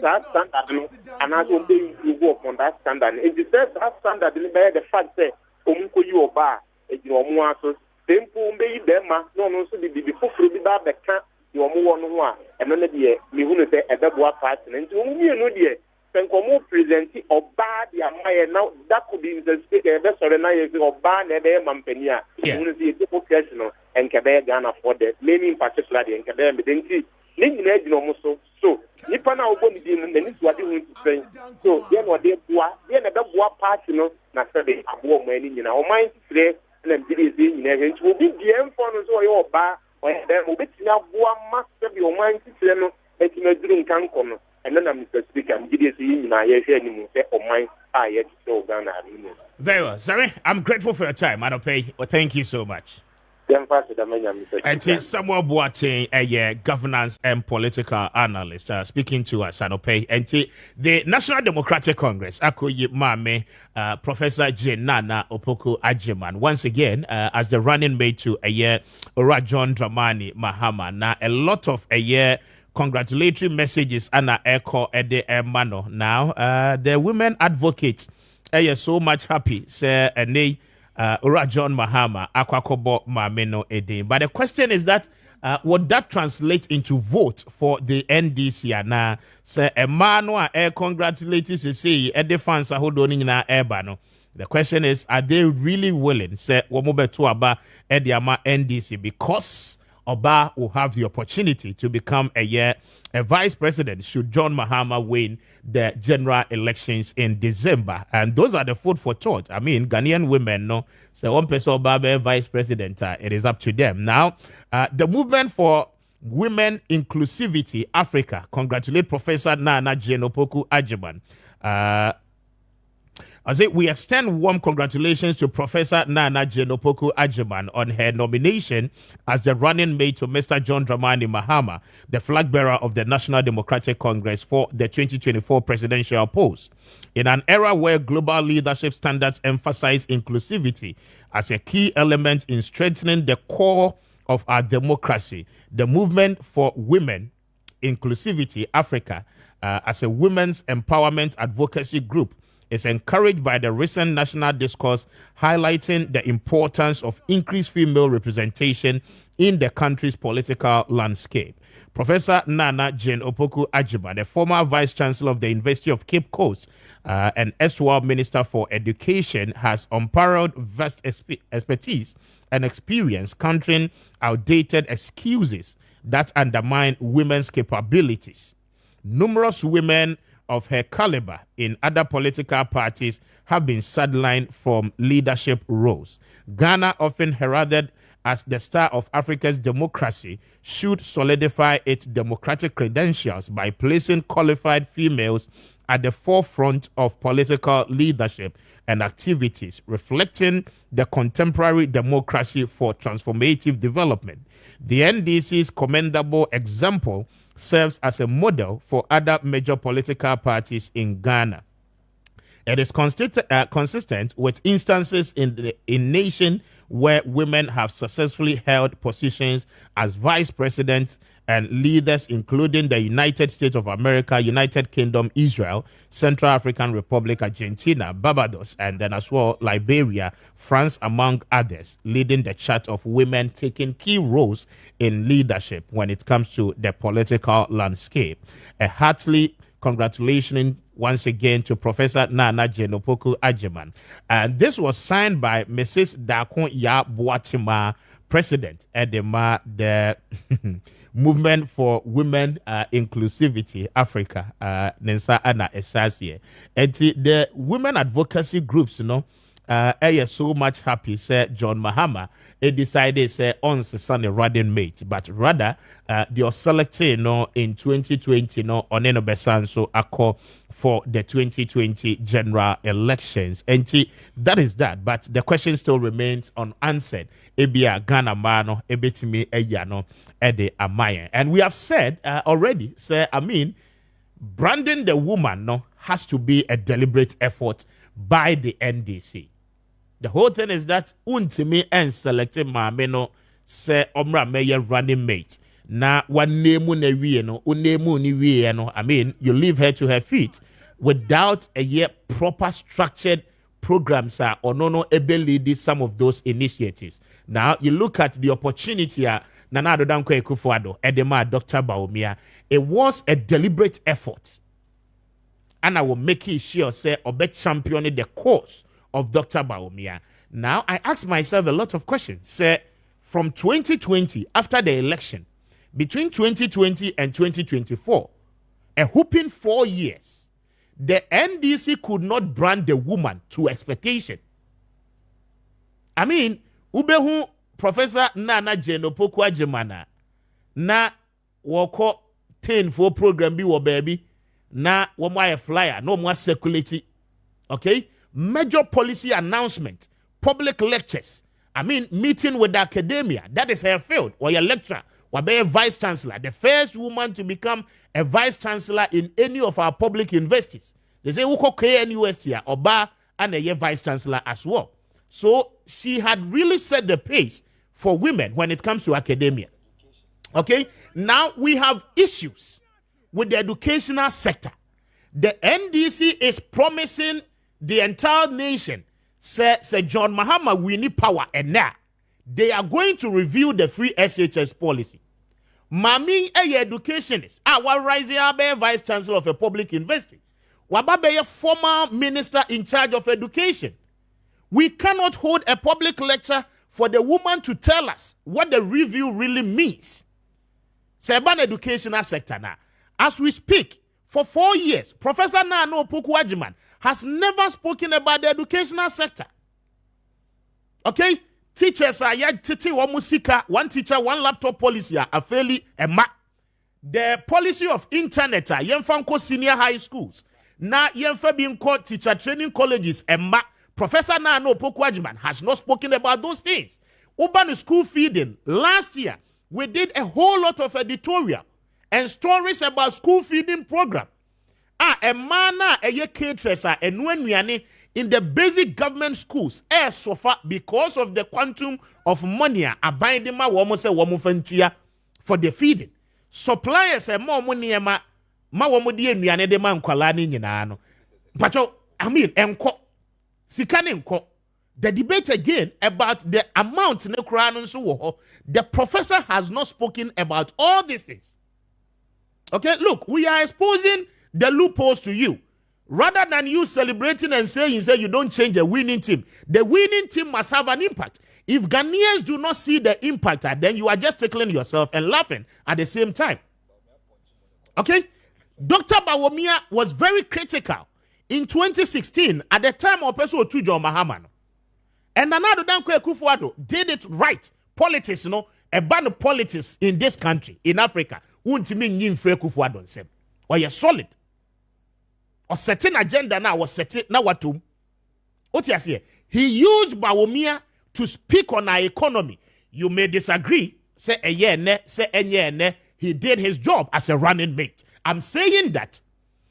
that standard, and I don't think you work on that standard. And you said that standard, the fact that you or bar. Your more so simple be them, no, so the before the bad that can't your more one, and then the me who say a double partner, and you know, dear, can come more present or bad, yeah, now that could be the speaker, that's or night or bad, and there, Mampenia, you see a professional and Quebec Ghana for that, maybe in particular, and Quebec, but then see, living edge almost so. If I now go to the then it's what you want to say. So, then what they do, then a double partner, you know, not say, I want money, you know, mind today. And it will be the influence or your bar, or there will be now one master your mind to them, and you drink can come. And then I'm Mr. Speaker, I'm getting in my head anymore, or mine, I yet so Ghana. Very well, sorry. I'm grateful for your time, Adope. Well, thank you so much. And it's Samuel Boateng, a governance and political analyst, speaking to us, Anope. And the National Democratic Congress, Akoye Mame, Professor Nana Opoku Agyeman, once again, as the running mate to Ora John Dramani Mahama. Now, a lot of congratulatory messages, Anna Echo Ede Emano. Now, the women advocates are so much happy, say, and Ora John Mahama, Akwakobo Mameno Ede. But the question is that would that translate into vote for the NDC? Now, say a man who congratulated to say Ede fans are holding na Ebano. The question is, are they really willing? Say Womobe to Aba Ediama NDC because Oba will have the opportunity to become a vice president should John Mahama win the general elections in December. And those are the food for thought. I mean, Ghanaian women, no, so one person Oba vice president, it is up to them. Now, the movement for Women Inclusivity Africa, congratulate Professor Nana Opoku Agyeman. We extend warm congratulations to Professor Nana Opoku Agyeman on her nomination as the running mate to Mr. John Dramani Mahama, the flag bearer of the National Democratic Congress for the 2024 presidential post. In an era where global leadership standards emphasize inclusivity as a key element in strengthening the core of our democracy, the movement for Women Inclusivity Africa, as a women's empowerment advocacy group, is encouraged by the recent national discourse highlighting the importance of increased female representation in the country's political landscape. Professor Nana Opoku Agyeman, the former Vice Chancellor of the University of Cape Coast and erstwhile Minister for Education, has unparalleled vast expertise and experience countering outdated excuses that undermine women's capabilities. Numerous women of her caliber in other political parties have been sidelined from leadership roles. Ghana, often heralded as the star of Africa's democracy, should solidify its democratic credentials by placing qualified females at the forefront of political leadership and activities, reflecting the contemporary democracy for transformative development. The NDC's commendable example serves as a model for other major political parties in Ghana. It is consistent with instances in nation where women have successfully held positions as vice presidents and leaders, including the United States of America, United Kingdom, Israel, Central African Republic, Argentina, Barbados, and then as well Liberia, France, among others, leading the chart of women taking key roles in leadership when it comes to the political landscape. A heartily congratulations once again to Professor Nana Opoku Agyeman. And this was signed by Mrs. Dakon Ya Boatima, president edema the movement for women inclusivity Africa nensa ana eshasie enti the women advocacy groups so much happy say John Mahama decided say on Sunday running mate but rather they are selecting in 2020 on besan so acco for the 2020 general elections and that is that but the question still remains unanswered ebia Ghana mano ebetimi eyano ede amaye and we have said already say branding the woman has to be a deliberate effort by the NDC. The whole thing is that untimi and selecting mameno say omra mayor running mate. Na one name you leave her to her feet without a yet proper structured programs or no able some of those initiatives. Now you look at the opportunity Nanado Dankwe Kufuado, Edema Dr. Baumia. It was a deliberate effort. And I will make it sure say obe championing the cause of Dr. Baumia. Now I ask myself a lot of questions. Say from 2020 after the election, between 2020 and 2024, a whooping 4 years, the NDC could not brand the woman to expectation. Ubehu Professor Nana Jeno Pokwa Jemana na woko 10 for program bi wo baby na wamwa flyer no more circulate. Okay? Major policy announcement, public lectures. Meeting with the academia. That is her field. Or your lecturer. Or be a vice chancellor. The first woman to become a vice chancellor in any of our public universities. They say, Uko KNUST or Ba and a vice chancellor as well. So she had really set the pace for women when it comes to academia. Okay? Now we have issues with the educational sector. The NDC is promising the entire nation, say John Mahama, we need power, and now they are going to review the free SHS policy. Mami, a educationist, our rising vice chancellor of a public university, Wababe, a former minister in charge of education. We cannot hold a public lecture for the woman to tell us what the review really means. Urban educational sector now. As we speak, for 4 years, Professor Nano Pukuajiman has never spoken about the educational sector. Okay? Teachers are titi wa musika, one teacher, one laptop policy are fairly ema. The policy of internet are yemfanko senior high schools. Na yemfa binko teacher training colleges ema. Professor Nano Pukuajiman has not spoken about those things. Urban school feeding. Last year, we did a whole lot of editorial and stories about school feeding program. Emana eye caterers in the basic government schools so far because of the quantum of money abiding for the feeding. Suppliers more money ma womodi enuane de man kwala ni nyina no. Pacho enko sikane enko. The debate again about the amount the professor has not spoken about all these things. Okay, look, we are exposing the loopholes to you. Rather than you celebrating and saying you don't change a winning team, the winning team must have an impact. If Ghanaians do not see the impact, then you are just tickling yourself and laughing at the same time. Okay? Dr. Bawumia was very critical in 2016 at the time of Peso Tujo Mahamano. And another Dankwe Kufuado did it right. Politics, a ban of politics in this country, in Africa, won't mean yin free Kufuado on sem. Or you're solid. Or certain agenda now was set now what to. What you say? He used Bawumia to speak on our economy. You may disagree. Say a year ne, say a year ne. He did his job as a running mate. I'm saying that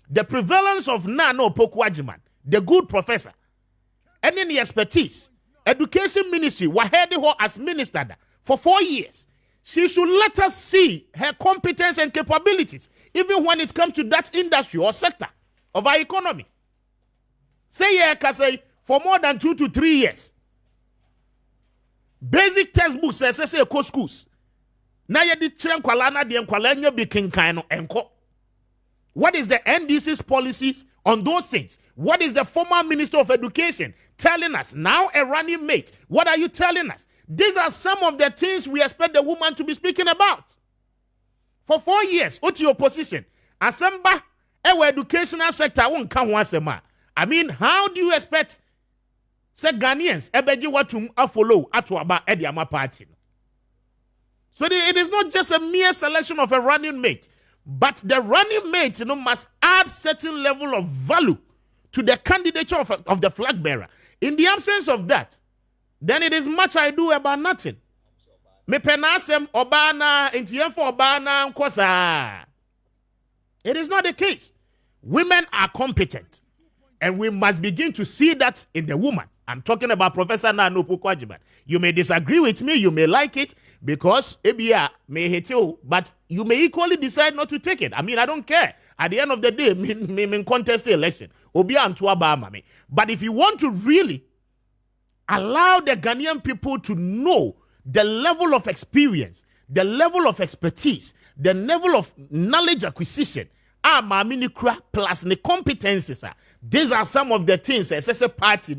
the prevalence of Nano Pokwajiman, the good professor, and any expertise, education ministry, wahedi her as minister for 4 years. She should let us see her competence and capabilities, even when it comes to that industry or sector of our economy. Say say for more than 2 to 3 years. Basic textbooks say schools. Na ye di chenkwala di enkwala nyo bi kinkan no enko. What is the NDC's policies on those things? What is the former Minister of Education telling us? Now a running mate. What are you telling us? These are some of the things we expect the woman to be speaking about. For 4 years, what's your position? Asamba, our educational sector won't come once a month. I mean, how do you expect say Ghanaians ebeji what to follow atuaba ediama party? So it is not just a mere selection of a running mate, but the running mate, must add certain level of value to the candidature of the flag bearer. In the absence of that, then it is much ado about nothing. Me penasem obana intiyemfo obana nkosa. It is not the case. Women are competent, and we must begin to see that in the woman. I'm talking about Professor Nanopu Kwajiman. You may disagree with me, you may like it, because ABA may hate you, but you may equally decide not to take it. I mean, I don't care. At the end of the day, me contest the election. But if you want to really allow the Ghanaian people to know the level of experience, the level of expertise, the level of knowledge acquisition, plus the competences, these are some of the things as a party,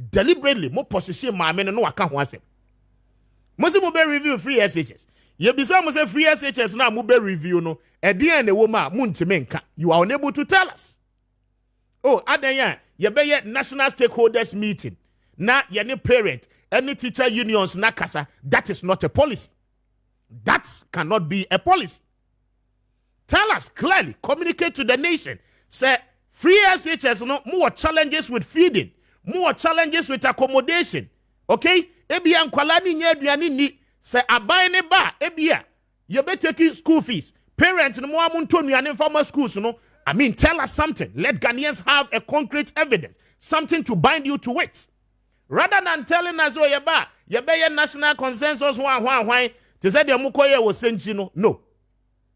deliberately, more position, no account once. Most of review free SHS. You be some say free SHS now, mube review, no, at the end, the woman, Muntimenka, you are unable to tell us. Oh, Adanya, you be national stakeholders meeting. Na any parent, any teacher unions, nakasa, that is not a policy. That cannot be a policy. Tell us clearly, communicate to the nation. Say, free SHS, more challenges with feeding, more challenges with accommodation. Okay? Ebia nkwalani nyeduani ni say abai ne ba ebia you be taking school fees. Parents no more amunto nuane formal schools I mean, tell us something. Let Ghanaians have a concrete evidence, something to bind you to it. Rather than telling us, oh, yeba national consensus, why, to say the mukoye was sent, no.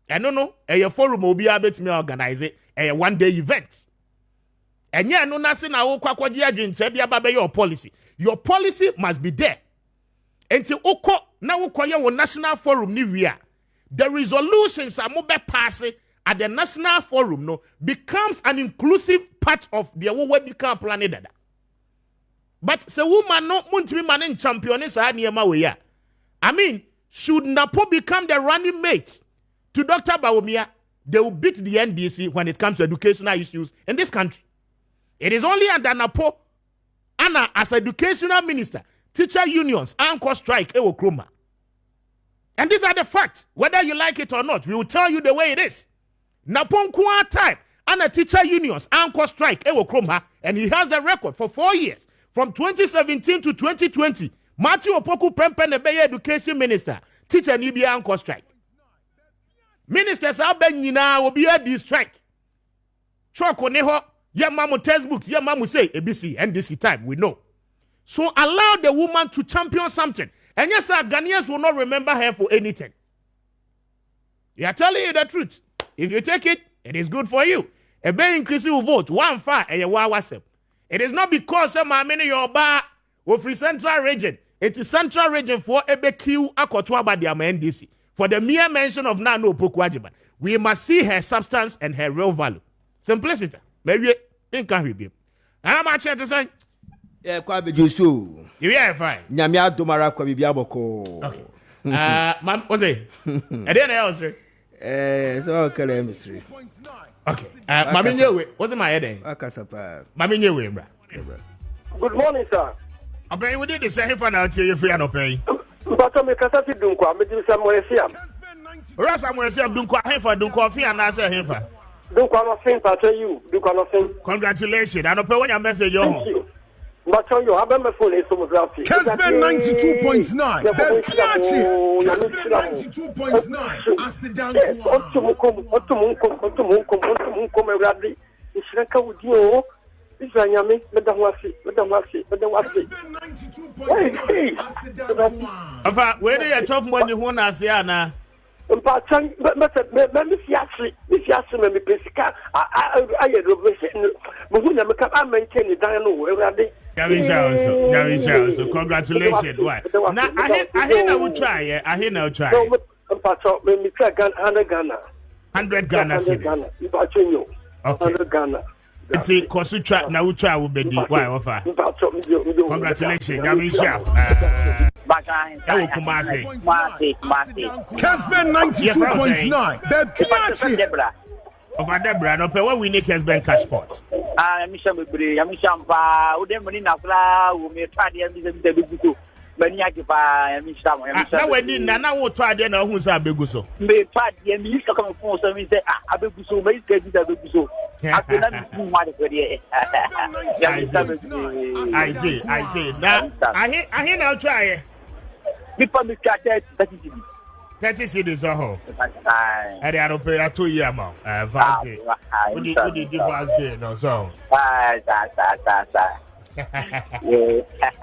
And no, a forum will be able to organize it, a one-day event. And yeah, no, nothing, I will quack your policy. Your policy must be there. Until Oko, now we national forum, the resolutions are more passing at the national forum, becomes an inclusive part of the Webika planet. But the woman no muntimi man champion is I mean, should Napo become the running mate to Dr. Bawumia, they will beat the NDC when it comes to educational issues in this country. It is only under Napo, Anna as educational minister, teacher unions, anchor strike, Ewo. And these are the facts. Whether you like it or not, we will tell you the way it is. Napo Nkwa time, Anna teacher unions, anchor strike, Ewo, and he has the record for 4 years. From 2017 to 2020, Matthew Opoku Prempen Ebeye education minister, teacher Nibia anchor strike. Ministers are being will be at this strike. Choko neho, ya mamu textbooks, ya mamu say ABC, NDC time, we know. So allow the woman to champion something. And yes, sir, Ghanaians will not remember her for anything. We are telling you the truth. If you take it, it is good for you. A very increasing vote, 1-5, and you wawasem. It is not because some many yoba or free central region. It is central region for EBQ Akotwa by the NDC. For the mere mention of Nano Pokwajiban, we must see her substance and her real value. Simplicity. Maybe in can review. How much to say? Yeah, quite Jusu. You are fine. Nyamia Domara Kwabiaboko. Okay. Ma'am, what's it? And then else. So okay, mystery. Okay. Mami, what's in my head? Mami, good morning, sir. I pay we did the same for now till you free and pay. But I'm a Casati Dunqua, I'm a Samuel Siam. Samuel Siam Dunqua, Hefa, Dunqua, and I say Hefa. Dunqua nothing, I tell you, Dunqua nothing. Congratulations. I don't pay when your message. Thank you. But tell you, I remember full is some graphic. Kessben 92.9. Kessben 92.9. Asidanka Isanyame, Madam Wasi. Where do you talk money when I say Anna? But Miss Yassi, me Pesica. I had a but I maintain the Dino where they. So congratulations. Why? Now I hear now try. I hear now try. No, me try 100 Ghana. 100 Ghana cedis. Okay. 100 Ghana. It's a Kosutra now try will be the why offer. Congratulations. Ewo Kumasi. Kessben 92.9. Maakye. Over Debra, no pay what we need Kessben cash pot. Misha Mibri, Mishampa, Udemina Fla, who may try the Mr. Beniakipa, Misha. Now we need Nana will try then who's a beguso. May try the Mr. Come for some say, I be so very good as a beguso. I see. Now I hear now try. People be chatted 30 cities or ho. And I don't pay a 2 year amount. Vast day. What did you vast day? No, so.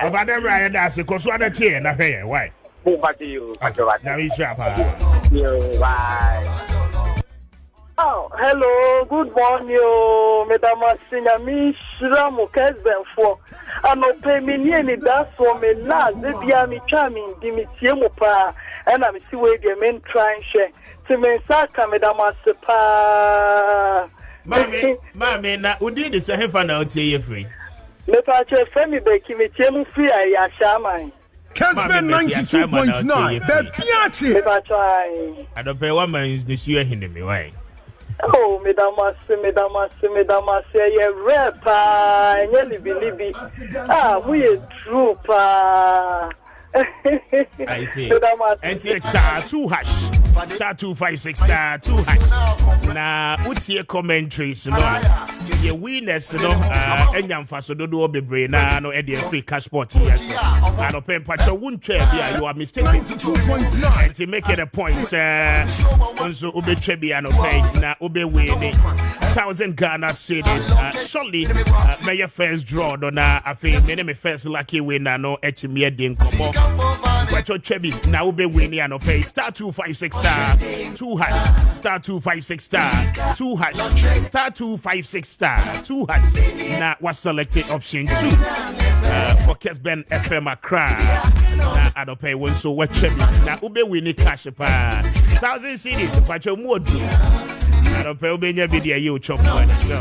Over there, Ryan, that's because one of the na pay. Why? Now he's sharp. Oh, hello, good morning, Madam Sinami Shramu Kessben for. I no pay me any that's for me last. They be a me charming, Dimitiemo pa, and I'm see where the men trying share. To me, Saka, Madam Sepa. Mammy, now, who did this? I have found out here free. Me pache femi be kimi tiemu free ya shaman. Kessben 92.9. Me pache. I don't pay 1 man is this year in me way. Oh, Madam ye repa, nyeli bilibi. Ah, we true pa. I see. NTX star 2 hash. Star 256 star 2 hash. Na utie commentaries no. Ye winners no enyam faso do be brain na no e dey free cash pot yes. Na no pen patch won twa bia you are mistaken. 92.9. And to make it a point onso obe twa bia no pay na obe win 1,000 Ghana cedis. Surely may your first draw do na afi me first lucky winner no etimi edin komo. Kwacho Chebi now be winning and pay star 256 star 2 hash star 256 star 2 hash star 256 star 2 hash. Now was selected option 2 for Kessben FM Accra. Now I don't pay one so what Chebi now ube winning cash pa 1,000 cities kwacho modu. I don't pay ube nya video you chop one no.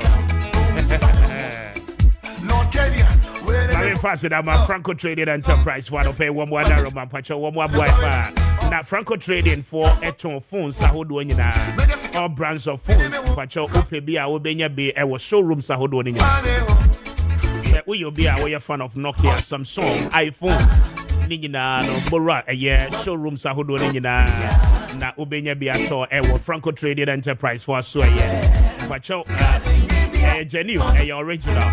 Very fast that my Franco Trading Enterprise want to pay one more Roman Pacho, one more boy. Now Franco Trading for Eton phones, Sahodo in all brands of phones, Pacho, Opebia, Obenya be our showroom Sahodo in say, will you be a fan of Nokia, Samsung, iPhone, Nina, no Bora, a year, showroom Sahodo in na Obenya be at all, our Franco Trading Enterprise for so a year. Pacho, genuine, a original.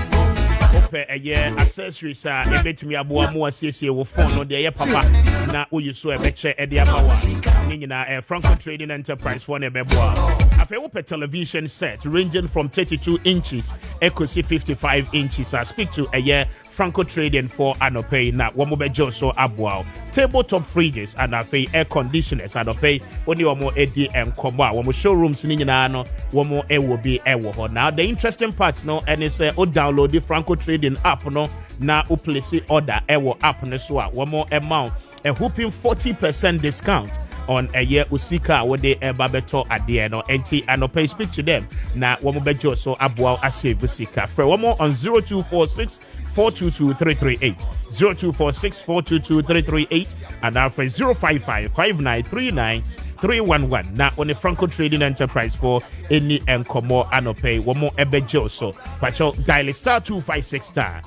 Ope a year accessories are a bit me aboa mo asiesie wo phone no de ye papa na oyi so e be che e de abawa nyina a Franco Trading Enterprise for ne beboa afa ope television set ranging from 32 inches equals 55 inches. I speak to a year Franco Trading for Anope na womo bejo so aboa tabletop fridges and afa air conditioners Anope oni womo edi enkomo a womo showrooms ni nyina no womo e wo bi e wo ho. Now the interesting part no and is o download the Franco Trading app no na o place order ewo app no so a one more amount a whooping 40% discount on a year usika wo de babeto ade no enti anope speak to them na wo mo bejo so aboa asave usika for one more on 0246 422 0246 422 and now for 055 5939 311 now on the Franco Trading Enterprise for any enkomo anope one more ebejo so pacho dial star 256 star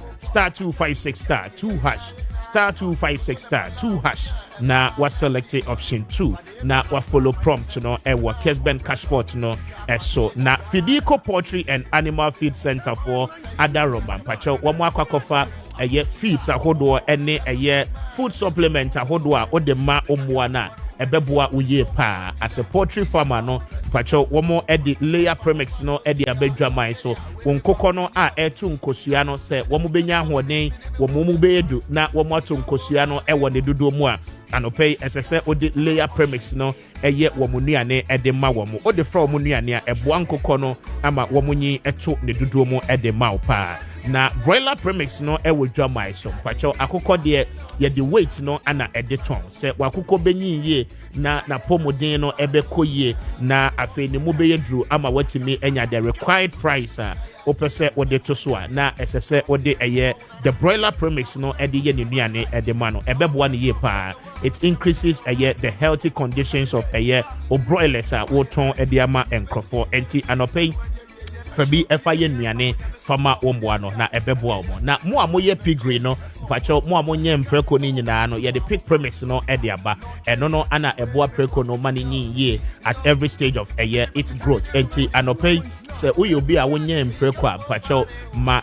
256 star 2 hash star 256 star 2 hash na was selected option 2 na wa follow prompt no e wa Kessben Cashport no so na Fidico Poultry and Animal Feed Center for Adaroman pacho one more akwakofa eye feeds ahodo ene eye food supplement ahodo a odema omuana ebeboa uye pa as a poultry farmer no pacho womo edi layer premix no edi abedwaman so wonkoko no a etu nkosua no se womo benya ahoden womo mu beedu na womo atu nkosua no ewo ne dodo mu a anopay esese odi layer premix no eye womo nuane edi ma womo odi fra womo nuane a eboa nkoko no ama womo nyi etu ne dodo mu edi ma pa na broiler premix no ewo dwaman so pacho akoko de ye the weight no ana editon se wakoko benyi ye na pomodin no ebeko ye na afi ni mu beye dru ama watimi enya the required price a opese ode to so na esese ode eye the broiler premise no edi ye ni nuane edi ma no ebeboa ne ye pa. It increases the healthy conditions of o broilers a woton edi ama enkrofo enti anopay fabi efa ye nuane fama omboa no na ebeboa omo na mo amoye piggery no mpacho mo amonye mpreko ni nyina no ye the pig premise no edi aba eno no ana eboa preko no mani ye at every stage of its growth enti anopay se uyobi a wonye mpreko a mpacho ma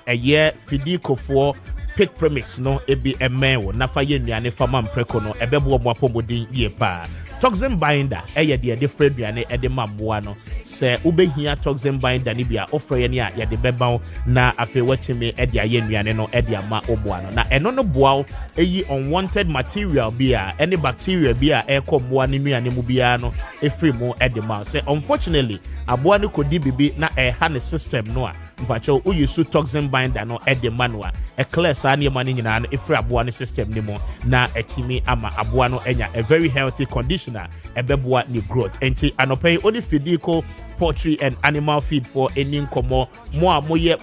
fidikofo pig premise no ebi emewo na fa ye nuane fama mpreko no ebeboa mo apomodin ye pa. Toxin binder de different duane de mamoa no se ubehia toxin binder ni bia ofre ne a de beba na afi watimi de aye nuane no de ama omoa no na eno no boa eyi unwanted material bia any bacteria bia ekomoa ne nuane mu bia no efri mu de ma se unfortunately aboa ne kodi bibi na ha ne system no a mpacho uyisu toxin binder no de manua clear sa ne ma ne nyina no efri aboa ne system ni mu na etimi ama aboa no enya a very healthy condition ebeboa ni growth enti anopay only fidico poultry and animal feed for any nkomo mo moye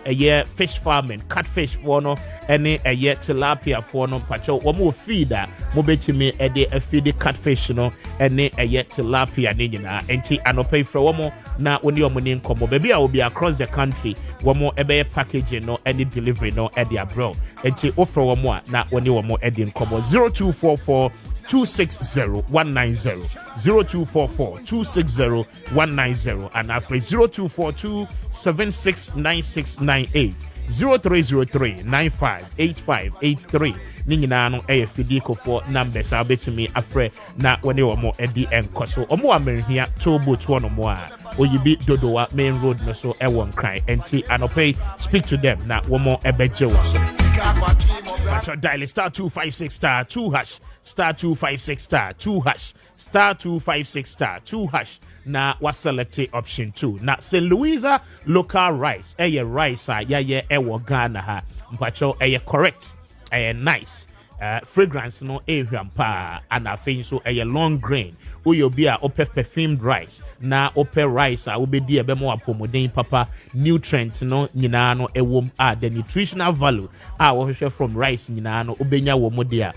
fish farming catfish for no any tilapia for no pacho wo mo feed a mo betimi feed catfish no any tilapia ni nyina enti anopay for wo mo na oni omo ni nkomo baby a will be across the country wo mo ebe packaging no any delivery no e abroad enti offer wo mo na oni wo mo nkomo 0244 260-190 0244-260-190 and after 0242-769698 0303-958583 Ningina no fidiko for numbers I'll bet to me afre na when you more edi enkoso omo amerihia tobo to no more or you be dodoa main road no so won't cry enti anopay speak to them na womo ebeje so dial star 256 star 2 hash star 256 star 2 hash star 256 star 2 hash na was select option 2 na St. Louisa local rice rice ewo Ghana ha mpacho correct nice fragrance no pa and afin so long grain uyobi a perfumed rice na rice a obedi ebe mo apomodin papa nutrients no nyina no ewom the nutritional value wo from rice nyina no obenya wo modia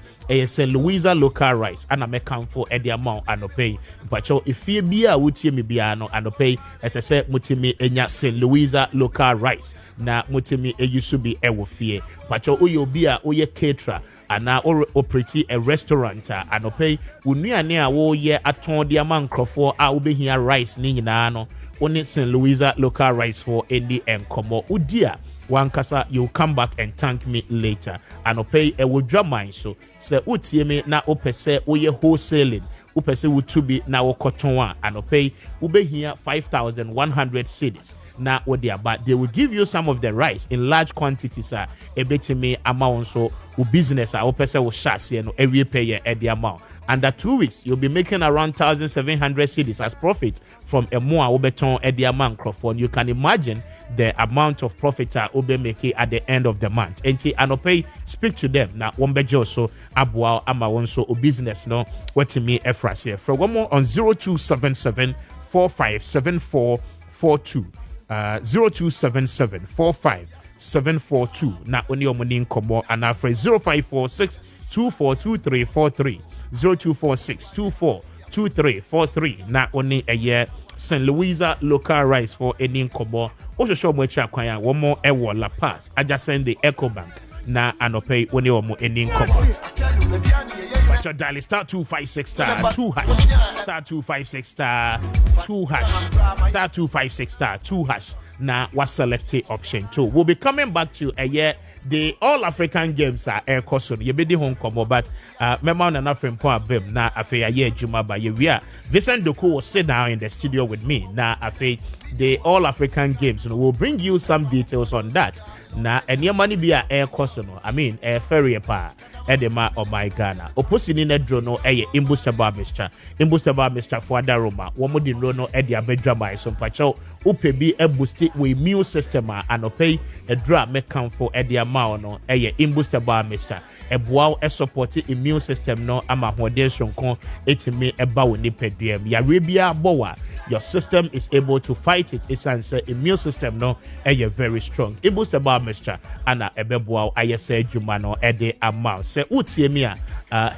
St. Louisa local rice and American for the amount anopay mpacho ifie bia wutie me bia no anopay esese mutimi enya St. Louisa local rice na mutimi eyusubi ewo fie mpacho uyobi a oye caterer ana operate a restaurant anopay unuane a wo ye aton de amankrofo a obehia rice ni nyina no oni St. Louisa local rice for any enkomo udia wankasa you come back and thank me later anopay ewodwa man so se utie me na opese oye wholesaling upese wutubi na wokoton a anopay ubehia 5,100 cedis na odia but they will give you some of the rice in large quantities ebetime amount so business opese wo shase no every pay the amount under 2 weeks you'll be making around 1,700 cedis as profit from a more obeton the amount crofon. You can imagine the amount of profit obe make at the end of the month enti anopay speak to them na wombejo so abwa ama wonso o business no wetimi efrase from one more on 0277 457442 0277 45742 na oni omoni nkomo and afre 0546 242343 0246 242343 na oni St. Louisa local rice for any nkomo o show mo echa kwan a wo mo ewo La Paz adjacent the Ecobank na anopay oni wo mo any nkomo Your dial star 256 star 2 hash star 256 star 2 hash star 256 star 2 hash na was select option 2. We'll be coming back to the All African Games are air costume. You be the home combo, but member na friend point bim na afe aye juma ba ye wia. Vincent Doku will sit down in the studio with me. Na afe the All African Games, we'll bring you some details on that. Na any money be a air costume. I mean air ferry pa. edema o my Ghana opposing in a drone eye imbustaba Mr. Fuada Roma womo di no edi abedwa mai so mpacho upe bi e boost we immune system and opay a dra me come for edi ama no eye imbustaba Mr. Eboa e support immune system no ama hode shonkon etimi eba wo nipadua ya rebia bowa your system is able to fight it. It's an immune system no very strong. Imbustaba Mr. Ana ebeboa ayese juma no ede amount. Se utiemia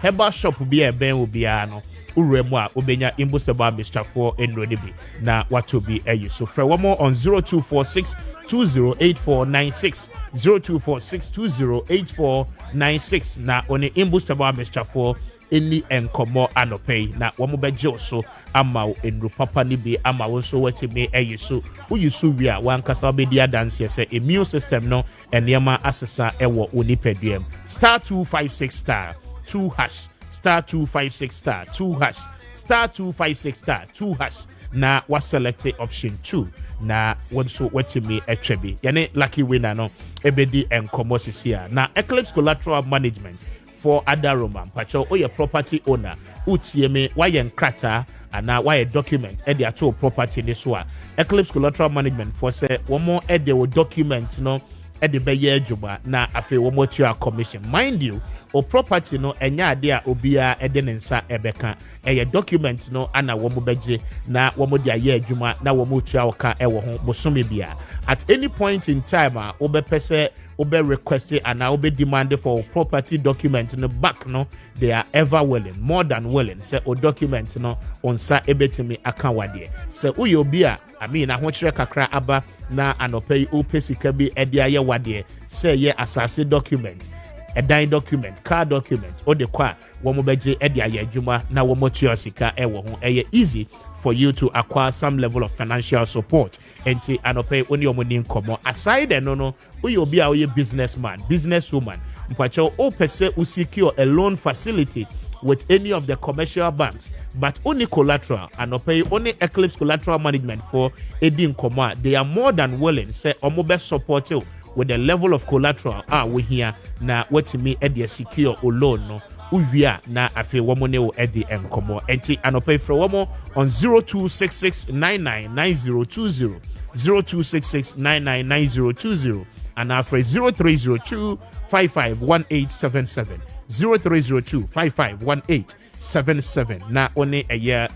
herbal shop bi eben obiano. Uremu a obenya Imbustaba Mr. for enrodibi na watu bi so for one more on 0246 208496 0246 208496 na on Imbustaba Mr. for any enkomo anopay na wamu bejo so ama enru papa ni bi ama wonso watime so uyusu wi a wankasa obedia dance say immune system no enema asesa ewo onipaduam star 256 star 2 hash star 256 star 2 hash star 256 star 2 hash na was select option 2 na wonso watime etwebi yane lucky winner no ebedi enkomo sisia na Eclipse Collateral Management for Adaroma Pacho or your property owner utieme why krata and now why a document at their total property this one Eclipse Collateral Management for say one more at the document no at the Bayer Juba na afe one more to your commission mind you or property no enya dia obia edenensa ebeka a document no ana womo beje na womo dia ye adwuma na womo to your ka ewo ho bosome bia at any point in time obe pese obe requested and now be demanded for property document in the back no they are ever willing more than willing say o document no on sa ebetimi akanwade say uyobia I mean ahochere kakra aba na anopay opesika bi ede aye wade say ye asase document a dine document car document or the kwa womo beje ede aye adwuma na womo tuosika ewo ho easy for you to acquire some level of financial support enti anopay oni omoni nkomo aside no uyobi a oye businesswoman mpacho o pese secure a loan facility with any of the commercial banks but only collateral anopay only Eclipse Collateral Management for edi nkomo they are more than willing say omobe support you with the level of collateral we here na wetimi edi secure o loan no uvia na afi womo ne wo edi enkomo enti anopay for womo on 0266999020 0266999020 and after 0302551877 0302551877 na one a year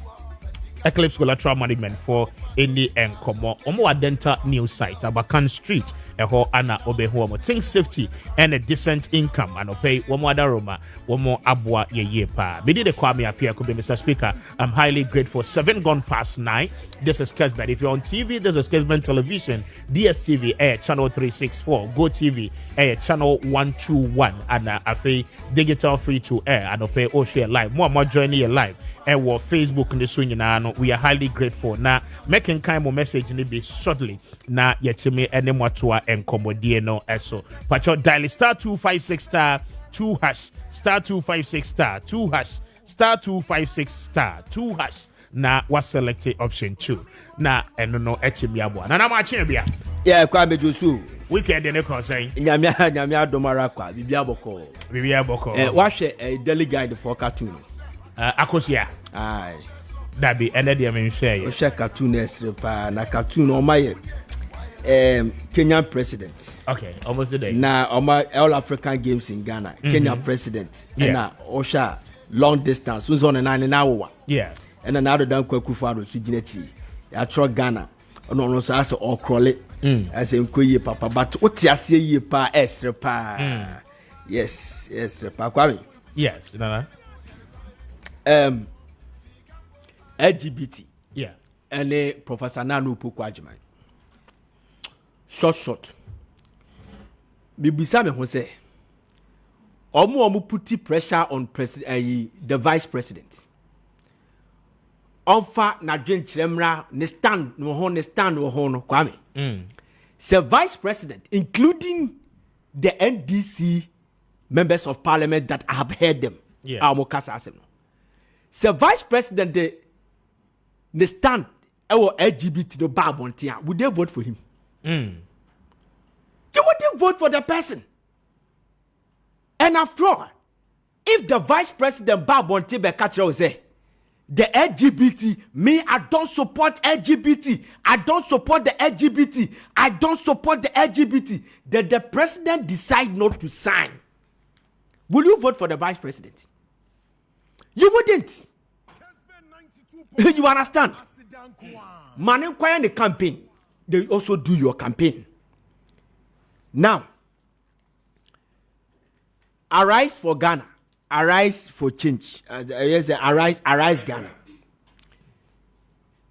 Eclipse Collateral Management for any enkomo omo adenta news site Abakan Street eho ana obeho mo think safety and a decent income and pay one more Adaroma one more abwa ye pa me did the Kwame Appiah Kubi Mr. Speaker I'm highly grateful 7 gone past 9 this is Kessben if you're on TV this is Kessben Television DSTV channel 364 Go TV channel 121 and afi digital free to air and pay o share live more joining you live our Facebook in the swing we are highly grateful na making kind of message ni be shortly na yetime ene mwatua enkomodie no eso pacho dial star 256 star 2 hash star 256 star 2 hash star 256 star 2 hash na was selected option 2 na eno no etimi abo na Maakye bia yeah kwa bejosu weekend ne ko say nyamia adomara kwa bibia boko wahwe daily guide for cartoon akosia ai dabi ene de me hwe o she cartoon esrepa na cartoon o maye Kenyan president okay almost the day na all African games in Ghana Kenya president na osha long distance so on 9 na yeah and na do dan kwakufa do su ginachi ya tro Ghana no so as o krole as enkoye papa but otiase ye pa esrepa yes repa Kwame yes nana LGBT yeah and Professor Nanu Pokwajiman short bibisa me ho say omo put pressure on the vice president onfa na dwenkyeremra ne stand no ho no Kwame say vice president including the NDC members of parliament that I have heard them amokasa asem no say vice president the stand LGBT no babontia would they vote for him? You wouldn't vote for the person. And after all, if the vice president Babonte Bekachero say, the LGBT, me, I don't support LGBT. I don't support the LGBT. I don't support the LGBT. That the president decide not to sign. Will you vote for the vice president? You wouldn't. You understand? Man, inquire the campaign. They also do your campaign. Now, arise for Ghana. Arise for change. Arise Ghana.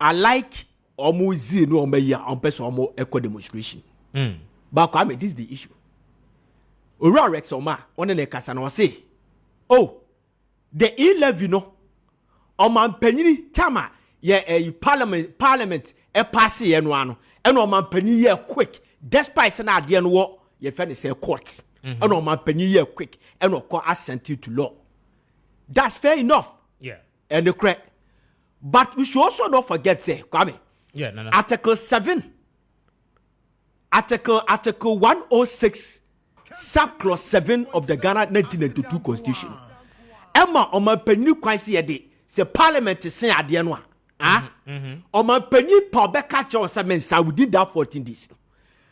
I like almost no meya on person more eco demonstration. But Kwame, this is the issue. Ura Rex Oma, one in the Casano say, oh, the 11 no, Oman Penny Tama, a parliament, a passy and one, and Oman Penny quick, despite an idea and war, your friend say court. And Oman Penny quick, and of course assent you to law. That's fair enough. Yeah. And the correct. But we should also not forget, say, Kwame. Yeah, no. Article 7. Article 106, subclause 7 of the Ghana 1992 Constitution. Emma Oman Penny Quincy a day. Say Parliament is saying at the end one. Oman Penny Pobeka Chosamen within that 14 days.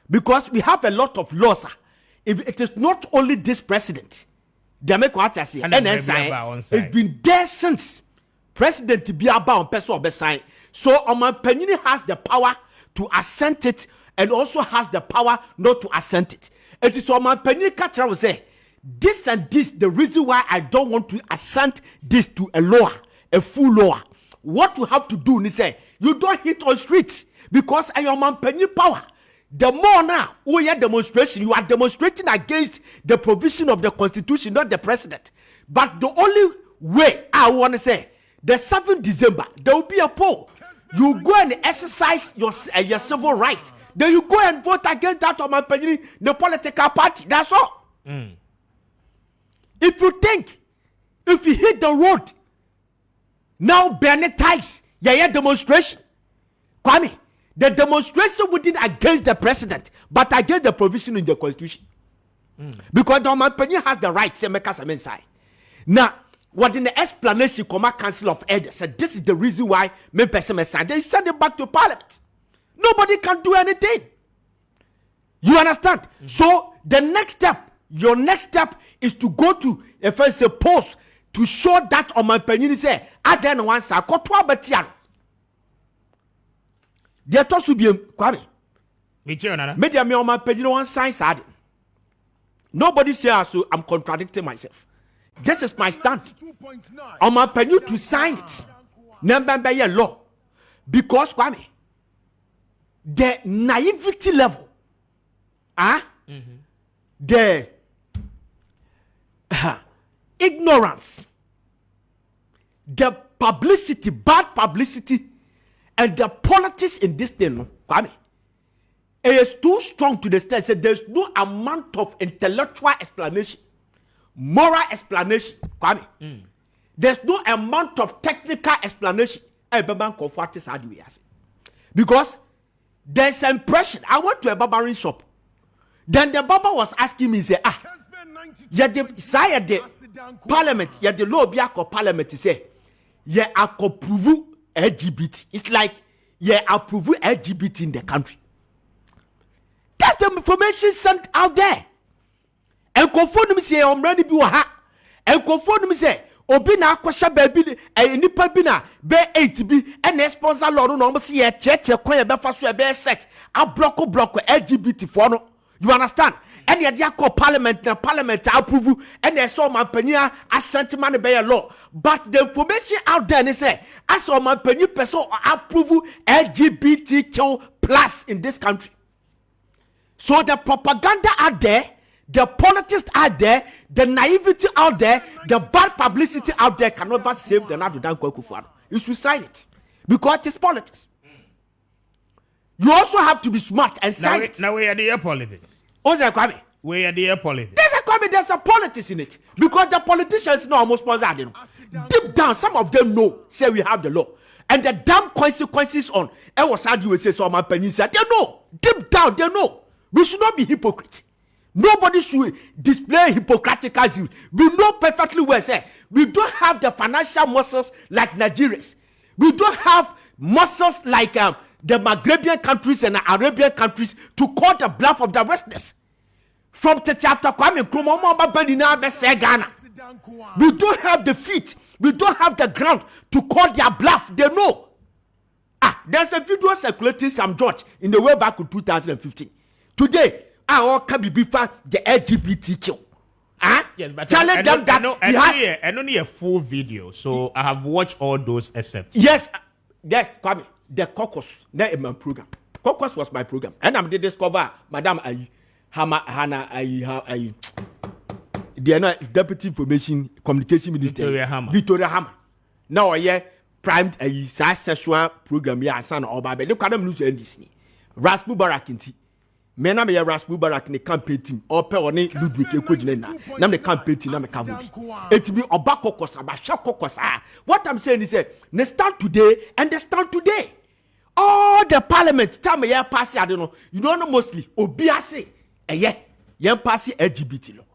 Because we have a lot of laws. If it is not only this president, NSI, it's been there since President Biaba on person of sign. So Oman Penini has the power to assent it and also has the power not to assent it. It is Oman Penini Katra will say, this and this, the reason why I don't want to assent this to a law, a full law. What you have to do is say, you don't hit on streets because I am Oman Penini power. The more now, we are demonstration, you are demonstrating against the provision of the Constitution, not the president. But the only way I want to say, the 7th December, there will be a poll. You go and exercise your civil right. Then you go and vote against that of the political party. That's all. If you think, if you hit the road, now Bernard ties, demonstration. Kwame. The demonstration wouldn't against the president, but against the provision in the Constitution. Because the Omanpenny has the right to make us a mensai. Now, what in the explanation, Command Council of Elders said this is the reason why men person sign. They send it back to Parliament. Nobody can do anything. You understand? So the next step, your next step is to go to a first post to show that Omanpenny say, I then once I got to Abatian. There to be Kwame. Media me on my page, one sign sad. Nobody says so. I'm contradicting myself. This is my stand. On my page to sign it. Number by your law. Because Kwame, the naivety level, the ignorance, the publicity, bad publicity, and the politics in this thing, Kwame, it is too strong to the extent that there's no amount of intellectual explanation, moral explanation, Kwame. There's no amount of technical explanation. Because there's an impression. I went to a barbering shop. Then the barber was asking me, say, the parliament, the law biako parliament, say, I could prove LGBT. It's like, approve LGBT in the country. That's the information sent out there. And confirm me say, I'm ready to be a and confirm me say, Obina kwasha baby, nipa bina, be 8B, and a sponsor law, no, see a church, a choir, a bear sex, a block LGBT for no. You understand? And the Diako Parliament, the Parliament approve, and they saw my penia as sentiment by a law. But the information out there, they say, I saw my penny person approve LGBTQ plus in this country. So the propaganda out there, the politics out there, the naivety out there, the bad publicity out there can never save the Nadudan Kwekufuado. You should sign it because it's politics. You also have to be smart and sign it. Now we are the politics. What's that, Kwame? We are the politics. There's a politics in it. Because the politicians know almost sponsored. Deep down, some of them know, say we have the law. And the damn consequences on it was sad you say so my penny said. They know. Deep down, they know. We should not be hypocrites. Nobody should display hypocritical zeal. We know perfectly well, say, we don't have the financial muscles like Nigerians. We don't have muscles like the Maghrebian countries and the Arabian countries to call the bluff of the Westerners. From Tete after Kwame Nkrumah, Ghana. We don't have the feet. We don't have the ground to call their bluff. They know. There's a video circulating some George in the way back to 2015. Today, I all can be before the LGBTQ. Yes, but telling them that I only a full video, so I have watched all those except. Yes, Kwame, the caucus, that is my program. Caucus was my program, and I'm the discover, Madam Hannah the Deputy Information Communication Minister Victoria Hammer. Now I primed a sexual program here, son or baby. Look at them lose NDC. Raspu Barakinti. Mena me Raspu Barak in the campaign team or Peone Ludwig Kujina. Nam the campaign team, Nam Kavu. It be Obakokos, Abashakokos. What I'm saying is that they stand today and they stand today. All the parliament, time a pass, I don't know. You don't know mostly Obiase, pass LGBT law.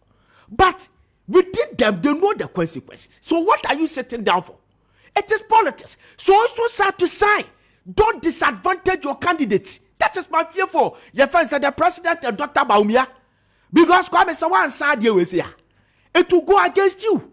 But within them, they know the consequences. So what are you sitting down for? It is politics. So also sad to say, don't disadvantage your candidate. That is my fear for your friends and the president and Dr. Baumia. Because Kwame is one side you is here. It will go against you.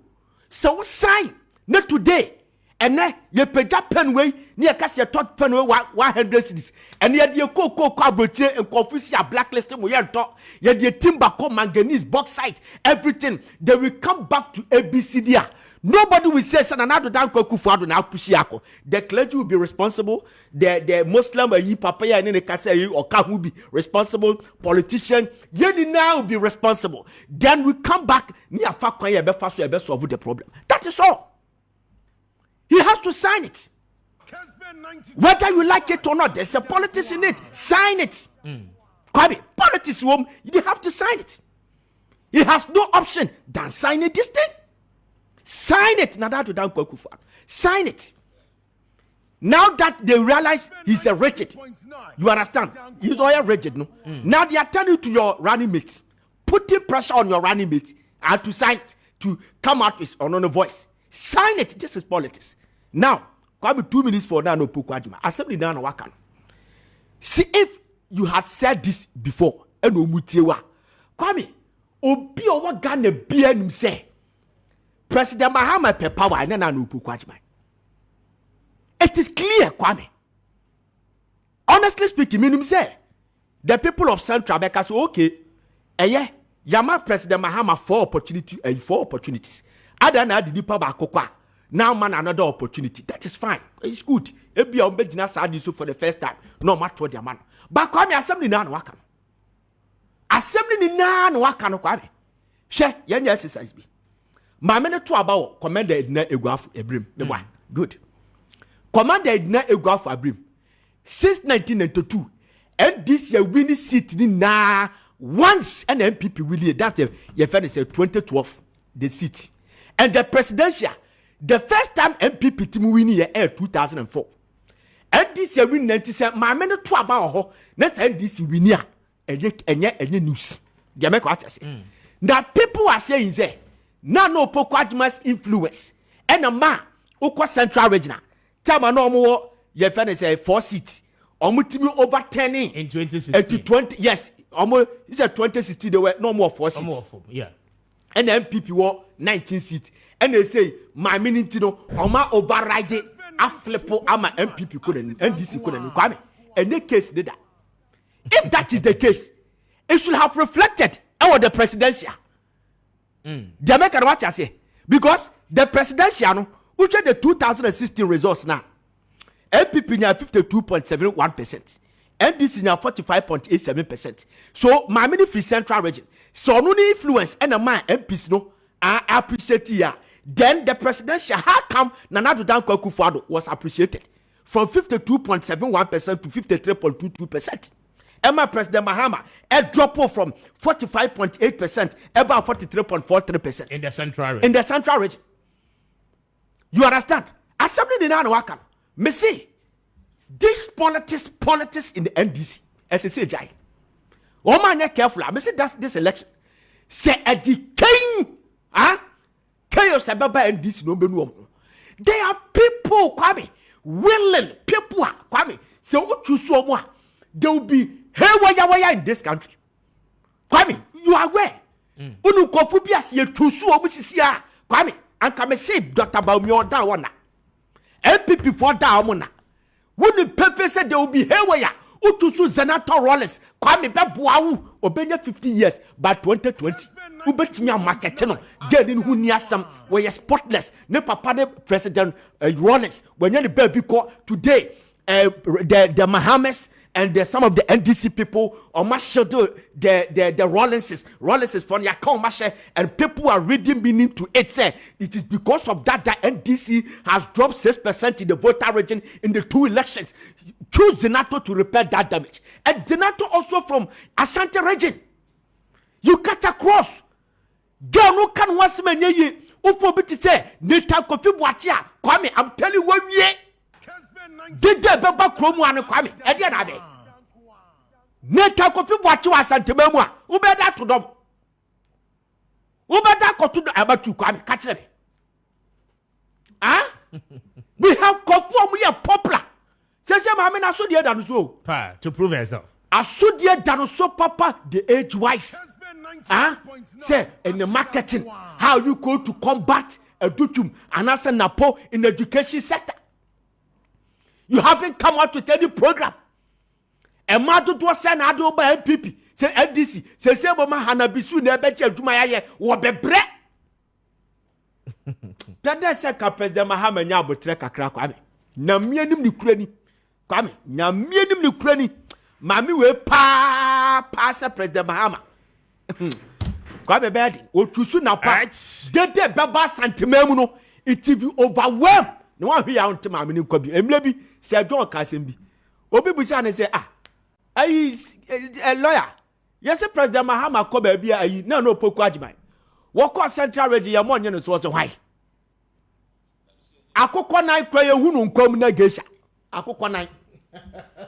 So sign, not today. And then you pay that penway, near Cassia Tot Penway 100 cities. And yet you go Cabroche and confuse your blacklisting with your talk. Yet your timber, manganese, bauxite, everything. They will come back to ABCD. Nobody will say, another down Kokufado now Pushiako. The clergy will be responsible. The Muslim Papaya and the Kasei or Kam will be responsible. Politician, Yeni now will be responsible. Then we come back near Fakwaya Befaso solve the problem. That is all. He has to sign it. Whether you like it or not, there's a politics in it. Sign it. Kwame, politics, you have to sign it. He has no option than signing this thing. Sign it. Sign it. Now that they realize he's a rigid, you understand? He's all rigid, no? Now they are telling you to your running mates, putting pressure on your running mates and to sign it, to come out with another voice. Sign it. This is politics. Now, come 2 minutes for now. No Pukwadima. Assembly now wakan. See if you had said this before. Eno mutiewa. Kwame, obi owa Ghana bia nim say President Mahama pe power and na no Pukwadima. It is clear, Kwame. Honestly speaking, meaning say the people of Central America say okay, Yama President Mahama four opportunities. Other than the nipa ba now man another opportunity. That is fine. It's good. Ebi a umbejina saadi so for the first time. No matter the man. But Kwame assembly na waka. Assembly ni na waka no Kwame. She yenye exercise bi. Ma me ne to about commander Edna Eguafu Ebrim. Good. Commander Edna Eguafu Ebrim. Since 1992, and this year winning seat ni na once an MPP will that's the your friend say 2012 the seat. And the presidential, the first time MPP team win year 2004. And this year win 97. My men to about ho. Next time this win year, and news. They make what I say. Now people are saying say, no Pokwajima's influence. And a man who Central Regional. Tell me no more. Your friend say 4 seats. Omutimi overturning in 2016. 20 yes. Almost it's a 2016. There were no more 4 seats. No more 4, yeah. And the MPP were 19 seats. And they say, my meaning to know, Oma override it, a flip ama MPP couldn't, NDC couldn't, Kwame. And the case did that. If that is the case, it should have reflected on the presidential. The American what I say. Because the presidential, which are the 2016 results now, MPP now 52.71%. NDC now 45.87%. So, my mini free Central region. So, no influence and a man MPs no, I appreciate ya. Then the presidential, how come Nana Danko Akufo-Addo was appreciated from 52.71% to 53.22%? Emma President Mahama, a drop off from 45.8%, about 43.43%. In the Central region. In the Central region. You understand? Assembly did not work. Me see, this politics in the NDC, as I say, Jai. Oh man, you're careful. I say that's this election. say Eddie King, chaos ababa and this no benu. There are people, Kwame, willing people, Kwame. So what you saw more, there will be waya in this country. Kwame, you are aware. Unu kofubia siye tusu omusisia. Kwame, and come say Dr. Baumio da wana. MPP for da omuna. Wouldn't Pepe said there will be haywire. Utusu Senator Rollins. Kwame Bebuau. Obenya 50 years by 2020. Ubetimi marketino. Getting who near some where you're spotless. Ne papa President Rollins. When you're the baby court today, the Mohammeds and some of the NDC people on my shoulder, the Rollinses from your account, and people are reading meaning to it. Say it is because of that NDC has dropped 6% in the voter region in the 2 elections. Choose Zenato to repair that damage. And Zenato also from Ashanti region. You cut across. Girl, no can once man ye. Ufo biti say, Nita Kofi Bwachia. Kwame, I'm telling you what ye. Did the Baba Kromu and Kwame? Edian Abe. Neta Kofi Bwachia Asante Memwa. Ubeda to them. Ubeda Kotu about you, Kwame. Catch them. We have conformed, we are popular. Say, Mamma, I saw the other so. To prove yourself. I saw the other so, Papa, the age wise. Say, in the marketing, how you go to combat a dutum and as a napo in the education sector. You haven't come out with any program. A mother to a son, I do by MPP. Say, NDC, say, Boma Hanabisu, Nebecha, Jumaya, or be bread. That said, President Mahama Nyabo Treka Krakame. Namianim Nukreni. Come, Namianim Nukreni. Mammy will pass President Mahama. Kwame bad o tusu na pa dede baba santimemuno it will overwhelm no one here on tema me nko bi emle bi se John Kasem bi obi busa na say a lawyer yes President Mahama ko ba bi ayi na no poku ajiman wo ko central region ya mo nye no so why akokọ nan kwa ye hunu nkwam na gesha akokọ nan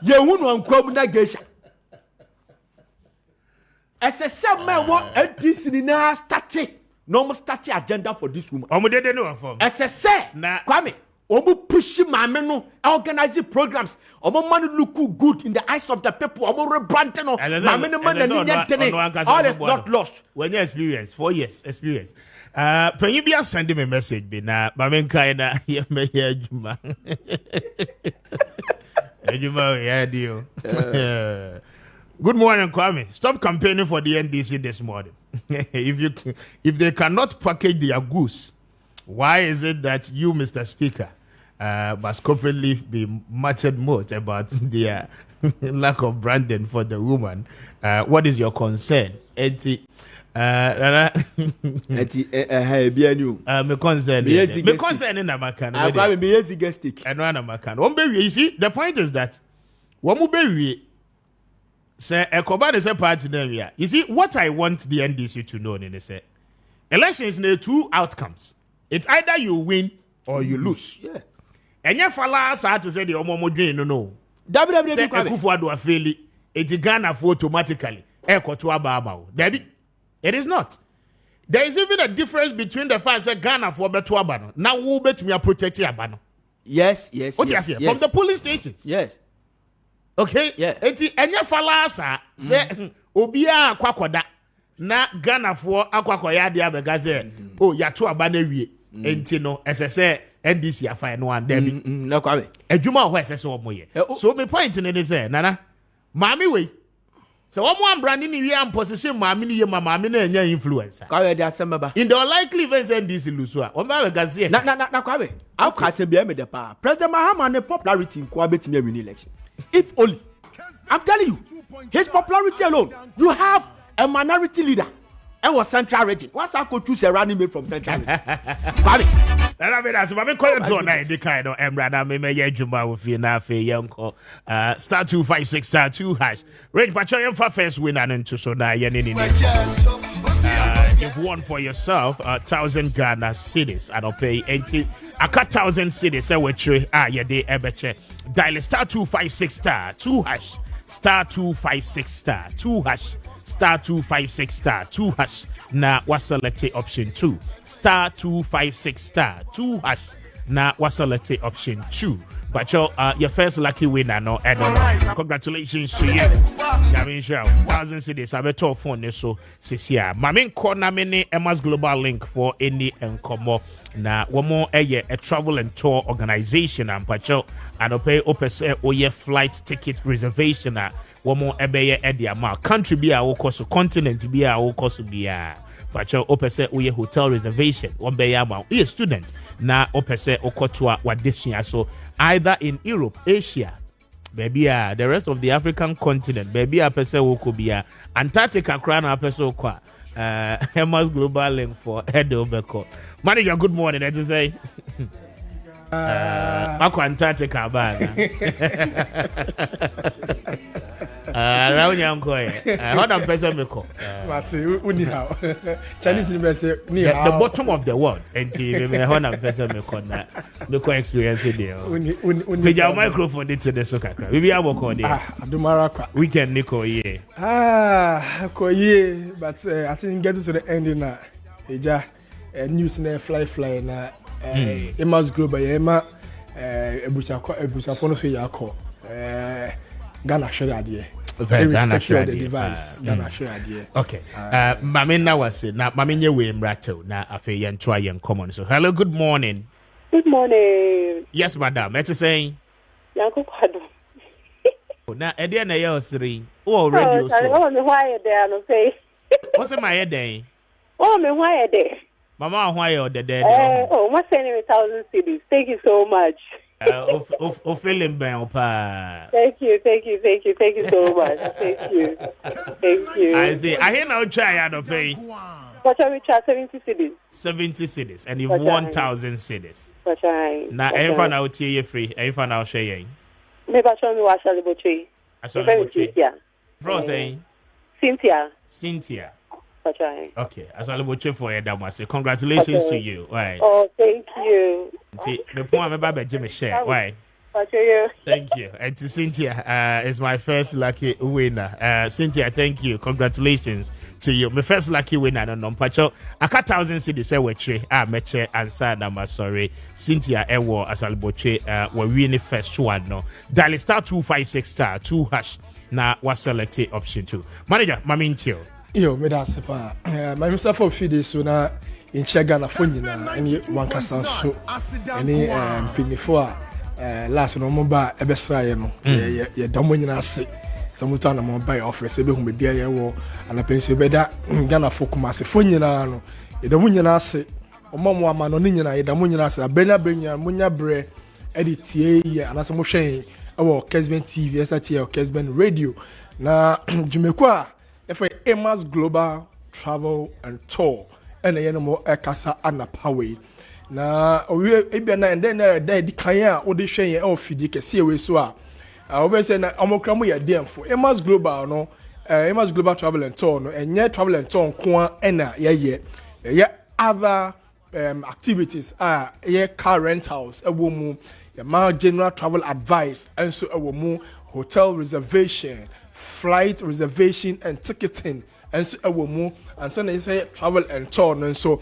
ye hunu nkwam na gesha. As a summer, what NDC now starting normal starting agenda for this woman. As I say, Kwame, Omu pushing my menu, organizing programs. Omu money look good in the eyes of the people. Omu rebranding. All is not lost. When you experience 4 years experience, can you be sending me a message? Be na, Mamen Kaina, you may hear Juma. Juma, yeah, deal. Good morning, Kwame. Stop campaigning for the NDC this morning. If they cannot package their goose, why is it that you, Mr. Speaker, must corporately be muttered most about their lack of branding for the woman? What is your concern? Me concern in Amakan. You see, the point is that say Ekoban is a party there. You see, what I want the NDC to know is that elections need 2 outcomes. It's either you win or you lose. Yeah. And your fellas had to say the Omomo Jane, no. Say Ekufuado Afeli, it's Ghana for automatically. Daddy, it is not. There is even a difference between the fact that Ghana for Betuabano. Now who bet me a protect Abano? Yes. What you say? From the polling stations. Yes. Okay? Yeah. Eti enye falasa say obia akwakoda na Ghana for akwakoya dia begaze oh ya to aba na wie enti no ese NDC afa no an debi na kwawe adwuma ho ese so omoye so me point ne say nana maami we so one more brand ni wie am position maami ni ye maami na enya influencer kwawe dia sembaba in the unlikely event NDC lose o ba begaze na kwawe how can say be me the power President Mahama ne popularity kwa betimi win election. If only, I'm telling you, his popularity alone, you have a minority leader and was central region. What's I could choose a running mate from central region? Star 256 star 2 hash. Range Pachoyan for first winner and to so now you've won for yourself 1,000 Ghana cedis. I don't pay 80. I cut 1,000 cedis. I will trade. Dial star 256 star 2 hash. Star 256 star 2 hash. star 256 star 2 hash na waselect option 2 star 256 star 2 hash na waselect option 2. But your first lucky winner, no, and congratulations to you. Yamin Shao, 1,000 cities. I bet off phone so Sisia. Mamin corner mini Emma's Global Link for any and come na one more a travel and tour organization and pacho and pay opese oye flight ticket reservation one more ebeye ediama country be a cost continent be a cost be a pacho opese oye hotel reservation one be a student na opese okotwa wadishia so either in Europe, Asia, maybe the rest of the African continent, maybe a person who could be Antarctica crown a person kwa Emma's Global Link for Edo Beko. Manager, good morning, as I say. Ako Antarctica bana. Around young boy. How do person meko? Chinese university. The bottom of the world. And me how do person meko na meko experience there. We your microphone into the soccer. We be able to there. Adumara kwa. Weekend niko ye. Ko ye, but I think get to the end na eja news na fly na Emma's Global Emma ebucha phone so yakọ Ghana share adie. Ghana share the device. Ghana share adie. Okay. Mami na wase na mami nye we mrato na afi yen twa yen common. So hello, good morning. Good morning. Yes, madam. What you saying? Yanko kwado. Na ede na ye osiri. O radio so. Oh, me why there no say. What's my head day? Oh, me why there? Mama, why you there? Oh, what's sending me 1,000 cities. Thank you so much. Feeling bad, pa. Thank you so much. Thank you. I see. I hear now try I don't pay. What are we try 70 cities? 70 cities, and you've 1,000 cities. What I? Now, everyone out here free. Everyone out sharing. Maybe I show me what shall be. I shall be. Bro, saying Cynthia. Okay, as I will for you, that say congratulations to you. Why? Oh, thank you. See, the point about Jimmy share. Why? Thank you. And to Cynthia, is my first lucky winner. Cynthia, thank you. Congratulations to you. My first lucky winner. No, Pacho. I got 1,000 cities. Meche answer. I'm sorry. Cynthia, as I will we winning first one. No, dial star 256 star 2 hash. Now, was selected option 2. Manager, Mamintio. Yo, me da sepa. My Mr. for few days so na in Ghana phone na any one kasa so any pinifo last no mo ba ebesra ye no ye damo nyina ase samuta na mo buy office ebe hu me dia ye wo ana penso be da Ghana for kuma ase phone nyina no ye damo nyina ase omo ama no nyina ye damo nyina ase abenya munya bre editie ye ana so mo hwen ewo Kessben TV SAT Kessben radio na jumekwa if Emma's Global Travel and Tour and a more Ekasa and a Power. Now, we Ebena and then there the Kaya or the Shay or Fidike see away so. I always say, I'm a cramu ya dear for Emma's Global, no, Emma's Global Travel and Tour, no, and yet travel and tour, Kwa, yeah, other activities are car rentals, a woman, more general travel advice, and so a woman hotel reservation, flight reservation and ticketing, and so a woman, and so they say travel and tour, and so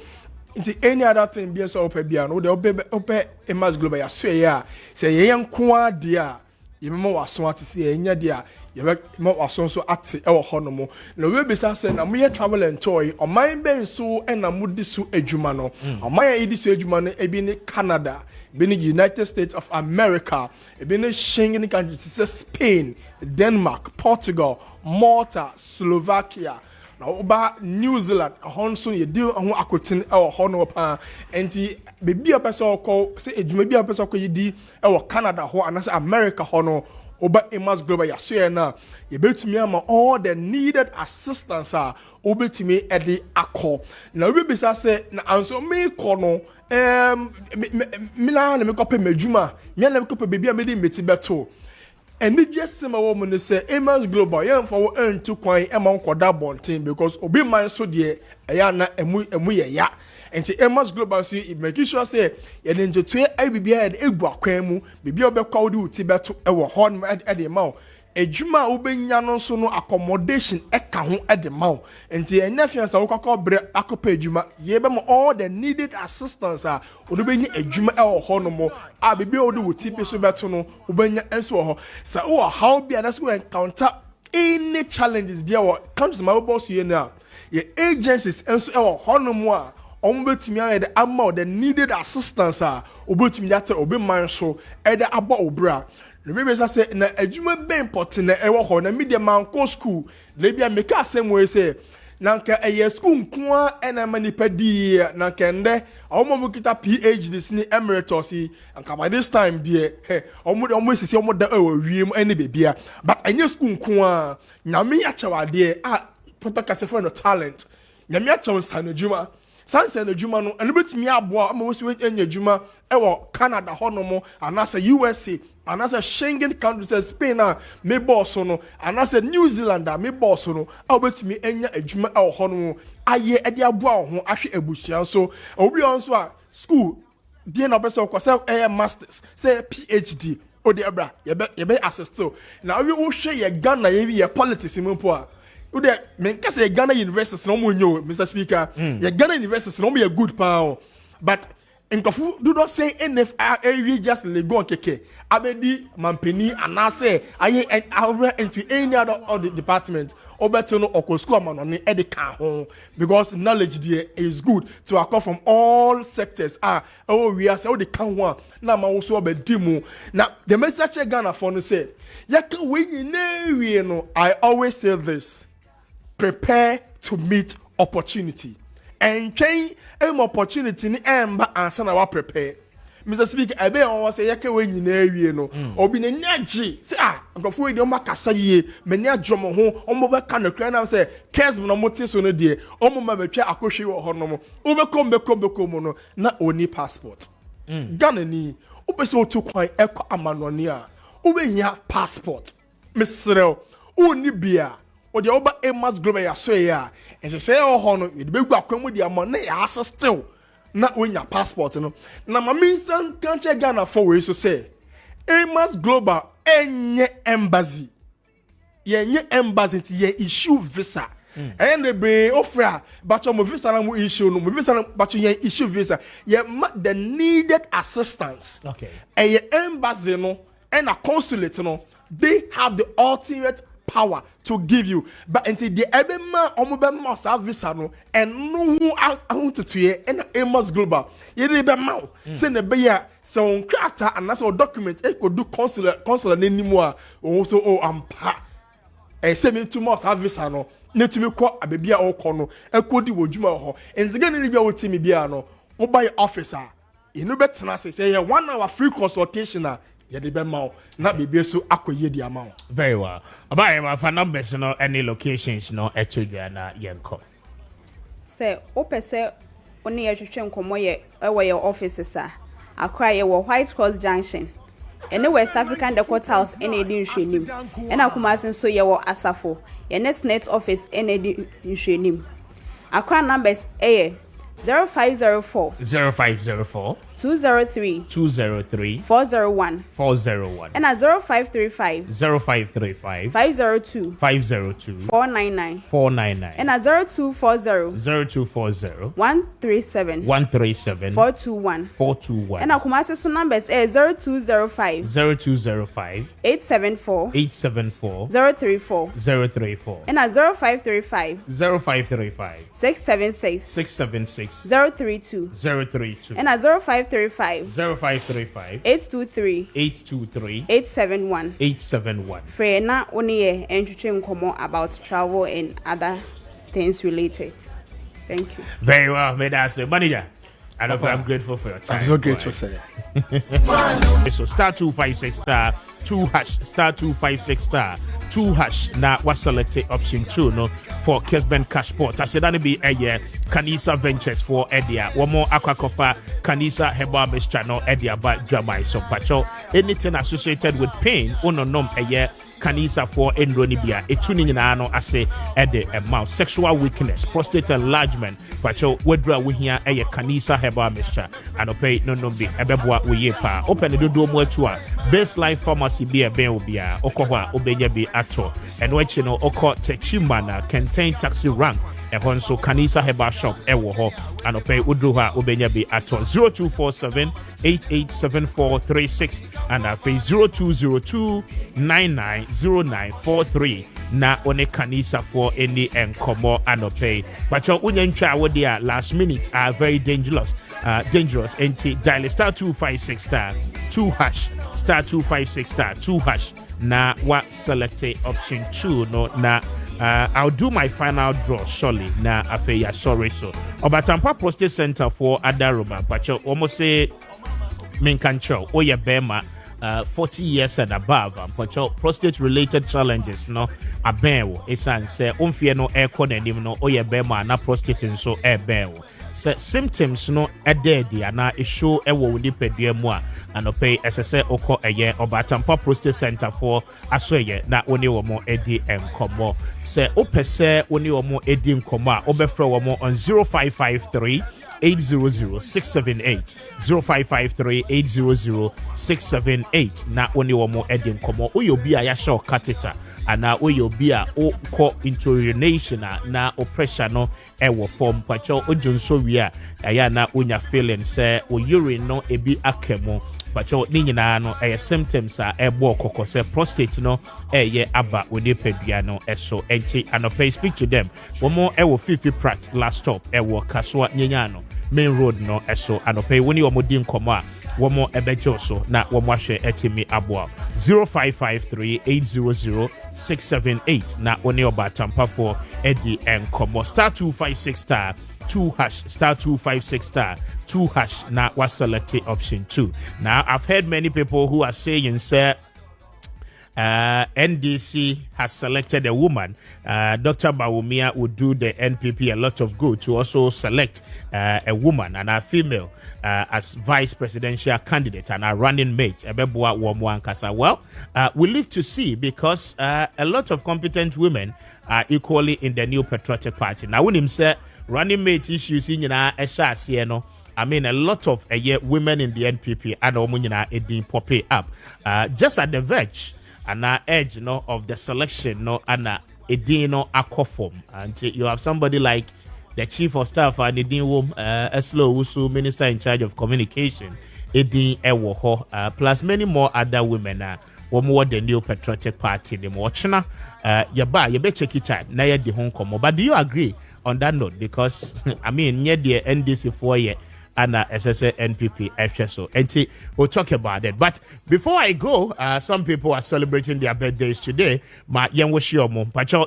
into any other thing be so open no the open Emma's Global ya say young kwa dia you was so to see enya dia you was so at our honomo no we be say na me travel and tour on my ben so and na mudi so adwuma no on my edi so adwuma no e bi ni Canada be ni United States of America e bi ni Schengen countries Spain, Denmark, Portugal, Malta, Slovakia. Now about New Zealand, Honson, you deal on Aquatin or Honor pa, and be a person call say it may be a person call you or Canada or and America honor over Emma's Global ya now. You bet to me all the needed assistance are over to me at the acco. Now we be say na answer me kono Milan me copy mejuma, me na me copy baby me meti beto. And it just same woman say Emma's Global yeah for earn to coin among koda bontin because obi man so de na emu ya and say Emma's Global see make sure say ye nje to ai bibia e egu akwan mu bibia obekwa odi uti beto e wo hon e de ma ejuma ubenya no so no accommodation eka ho ede ma enti enya fiansa wo kokko bre akopa ejuma ye be mo all the needed assistance odubenya ejuma e wo ho no mo bebe odu wuti bi so beto no ubenya enso ho sa wo how bia na so encounter any challenges bia wo country my boss here now ye agencies enso e wo ho no mo betumi aye the amount the needed assistance obetumi that obe man so e the aba obra no be say na adwuma be important na e wo ho na media man ko school na bia make asem we say na nka eye school nko na manipa di na kende omo kita PhDs ni emeritus nka by this time there omo sisi omo da wiem ene bebia but enye school nko na me ya chawade protocol for no talent na me ya chaw sanadwuma sanse na djuma no eno betumi aboa ama wosi enya djuma e wo Canada honomo anasa USA anasa Schengen countries Spain me boss no anasa New Zealand me boss no a betumi enya adjuma e wo honomo aye e de aboa ho ahwe abusuan so obi on so a school die na person ko say masters say PhD o de abra ye be assist na we wo hwe ye Ghana ye politics mpo a ude men kase Ghana universities no mo nyo Mr Speaker ye Ghana universities no mo ye good pa but nkofu do not say NFR area just legon keke abedi mampeni anase aye into any other department obeto no okọ school amanoni e de ka ho because knowledge there is good to acquire from all sectors we are say o de kan ho na ma wo so obedi mu na the message Ghana for no say ya ka we nyina no I always say this: prepare to meet opportunity. And train opportunity ni emba ansa na wa prepare. Mr Speaker, ebe on say yake we nyina awie no. Obi na nyaji. Say nkofo we de o makasa yie, mani adwomo ho, omo be ka no kra na say Kessben no mote so no de, omo ma betwa akohwe wo ho no mo. Wo be kom no na oni passport. Ghana ni, wo be so to kwan ekọ amanoni a, wo be nya passport. Mesrel, oni bia o de oba emas global ya so ya ense say o ho no de begu akwamu de amon na ya still na onya passport no na ma minsan kanche Ghana for we so say emas global enye embassy ti ye issue visa and be offer but mo visa na mo issue no mo visa na but ye issue visa ye the needed assistance okay e embassy no and a consulate no they have the ultimate power to give you but until the ebema omobema service no enu hu tutuye and amos global ye dey be ma say na be ya say on krata and that's document e go do consular nenimu a so ampa e say me too much service no na tumi kọ abebia o kọ no e ko di wodwuma ho enzige ni bia wotimi bia no wo buy officer you know better say 1 hour free consultation yede be ma na bebe so akoye di ama. Very well. About my phone numbers no any locations no etudua na yenko. Say opese oni ye twetwe nkomo ye ewo ye offices akra ye wo White Cross Junction ene West African Decor House ene di nhwenim ena Kumasi so ye wo Asafo ye next net office ene di nhwenim akra numbers 0504 203 401 and at 0535 502 499 and at 0240 137 421 and our Kumasi numbers 0205 874 034 and at 0535 676 032 and at 0535 823 871 Frena Oniye and Komo about travel and other things related. Thank you. Very well, Medase. Manager, I'm grateful for your time. I'm so grateful, sir. So star 256 star 2 hash star 256 star 2 hash na was selected option 2 no for Kessben Cashport. I said that be a Kanisa Ventures for Edia. One more Aquacofa Kanisa Heba Miss Channel Edia by Jamai. So pacho anything associated with pain, nom a year kanisa for endronibia etuni nyina no ase ede amount sexual weakness prostate enlargement pacho wedra wo hia eye kanisa herbal mixture anope no bi ebeboa wo ye pa open the do mo atu a baseline pharmacy bi ebe obi a okoho a obenya bi ato eno echi no okọ techimana contain taxi rank ehon so kanisa herbal shop ewo ho anope udru ha obenya bi ato 0247887436 and afi 0202990943 na one kanisa for any enkomo anope pacho unyantwa awodi a last minute are very dangerous anti dial star 256 star 2 hash star 256 star 2 hash na wa select option 2 no na I'll do my final draw shortly na afeya sorry so Obatampa Prostate Center for Adaroma pacho almost say minkancho oye bema 40 years and above pacho prostate related challenges no abenwo esan say omfie no ekọ nanim no oye bema na prostate nso ebenwo symptoms no ededi ana show ewo wudi pedua mu a anope SSA oko eye Obatampa Prostate Center for asoye na oni womo edi enkomo se opese oni womo edi enkomo a obefra womo on 0553 800-678 0553-800-678 na oni womo edi enkomo oyobi a ya show catheter ana oyobi a oko into urination na oppression no ewo form pacho ojonso wi a ya na onya feeling say o urine no ebi akemo pacho ni nyina no symptoms a ebo kokko say prostate no aba woni pedua no eso enti anope speak to them womo ewo fifi prat last stop ewo kaswa nyenya no main road no eso anope woni womo di nkomo a womo ebejo so na womo ahwe etimi aboa 0553-800-678 na oni Obatampa for edi enkomo star 256 star 2 hash star 256 star 2 hash na was select option 2. Now I've heard many people who are saying sir NDC has selected a woman. Dr. Bawumia would do the NPP a lot of good to also select a woman and a female as vice presidential candidate and a running mate. Well, we live to see because a lot of competent women are equally in the new patriotic party. Now, when him say running mate issues in a I mean, a lot of women in the NPP and Omunyina pop up just at the verge and edge of the selection edino akofom and you have somebody like the chief of staff and Edin Eslo Wusu, minister in charge of communication Edin Ewoho plus many more other women more the new patriotic party the mochna yaba you better check it out na the Hong Kong. But do you agree on that note? Because I mean the NDC 4 year and SSA NPP FSO. And we'll talk about it. But before I go, some people are celebrating their birthdays today. Ma yenwoshiomo pacho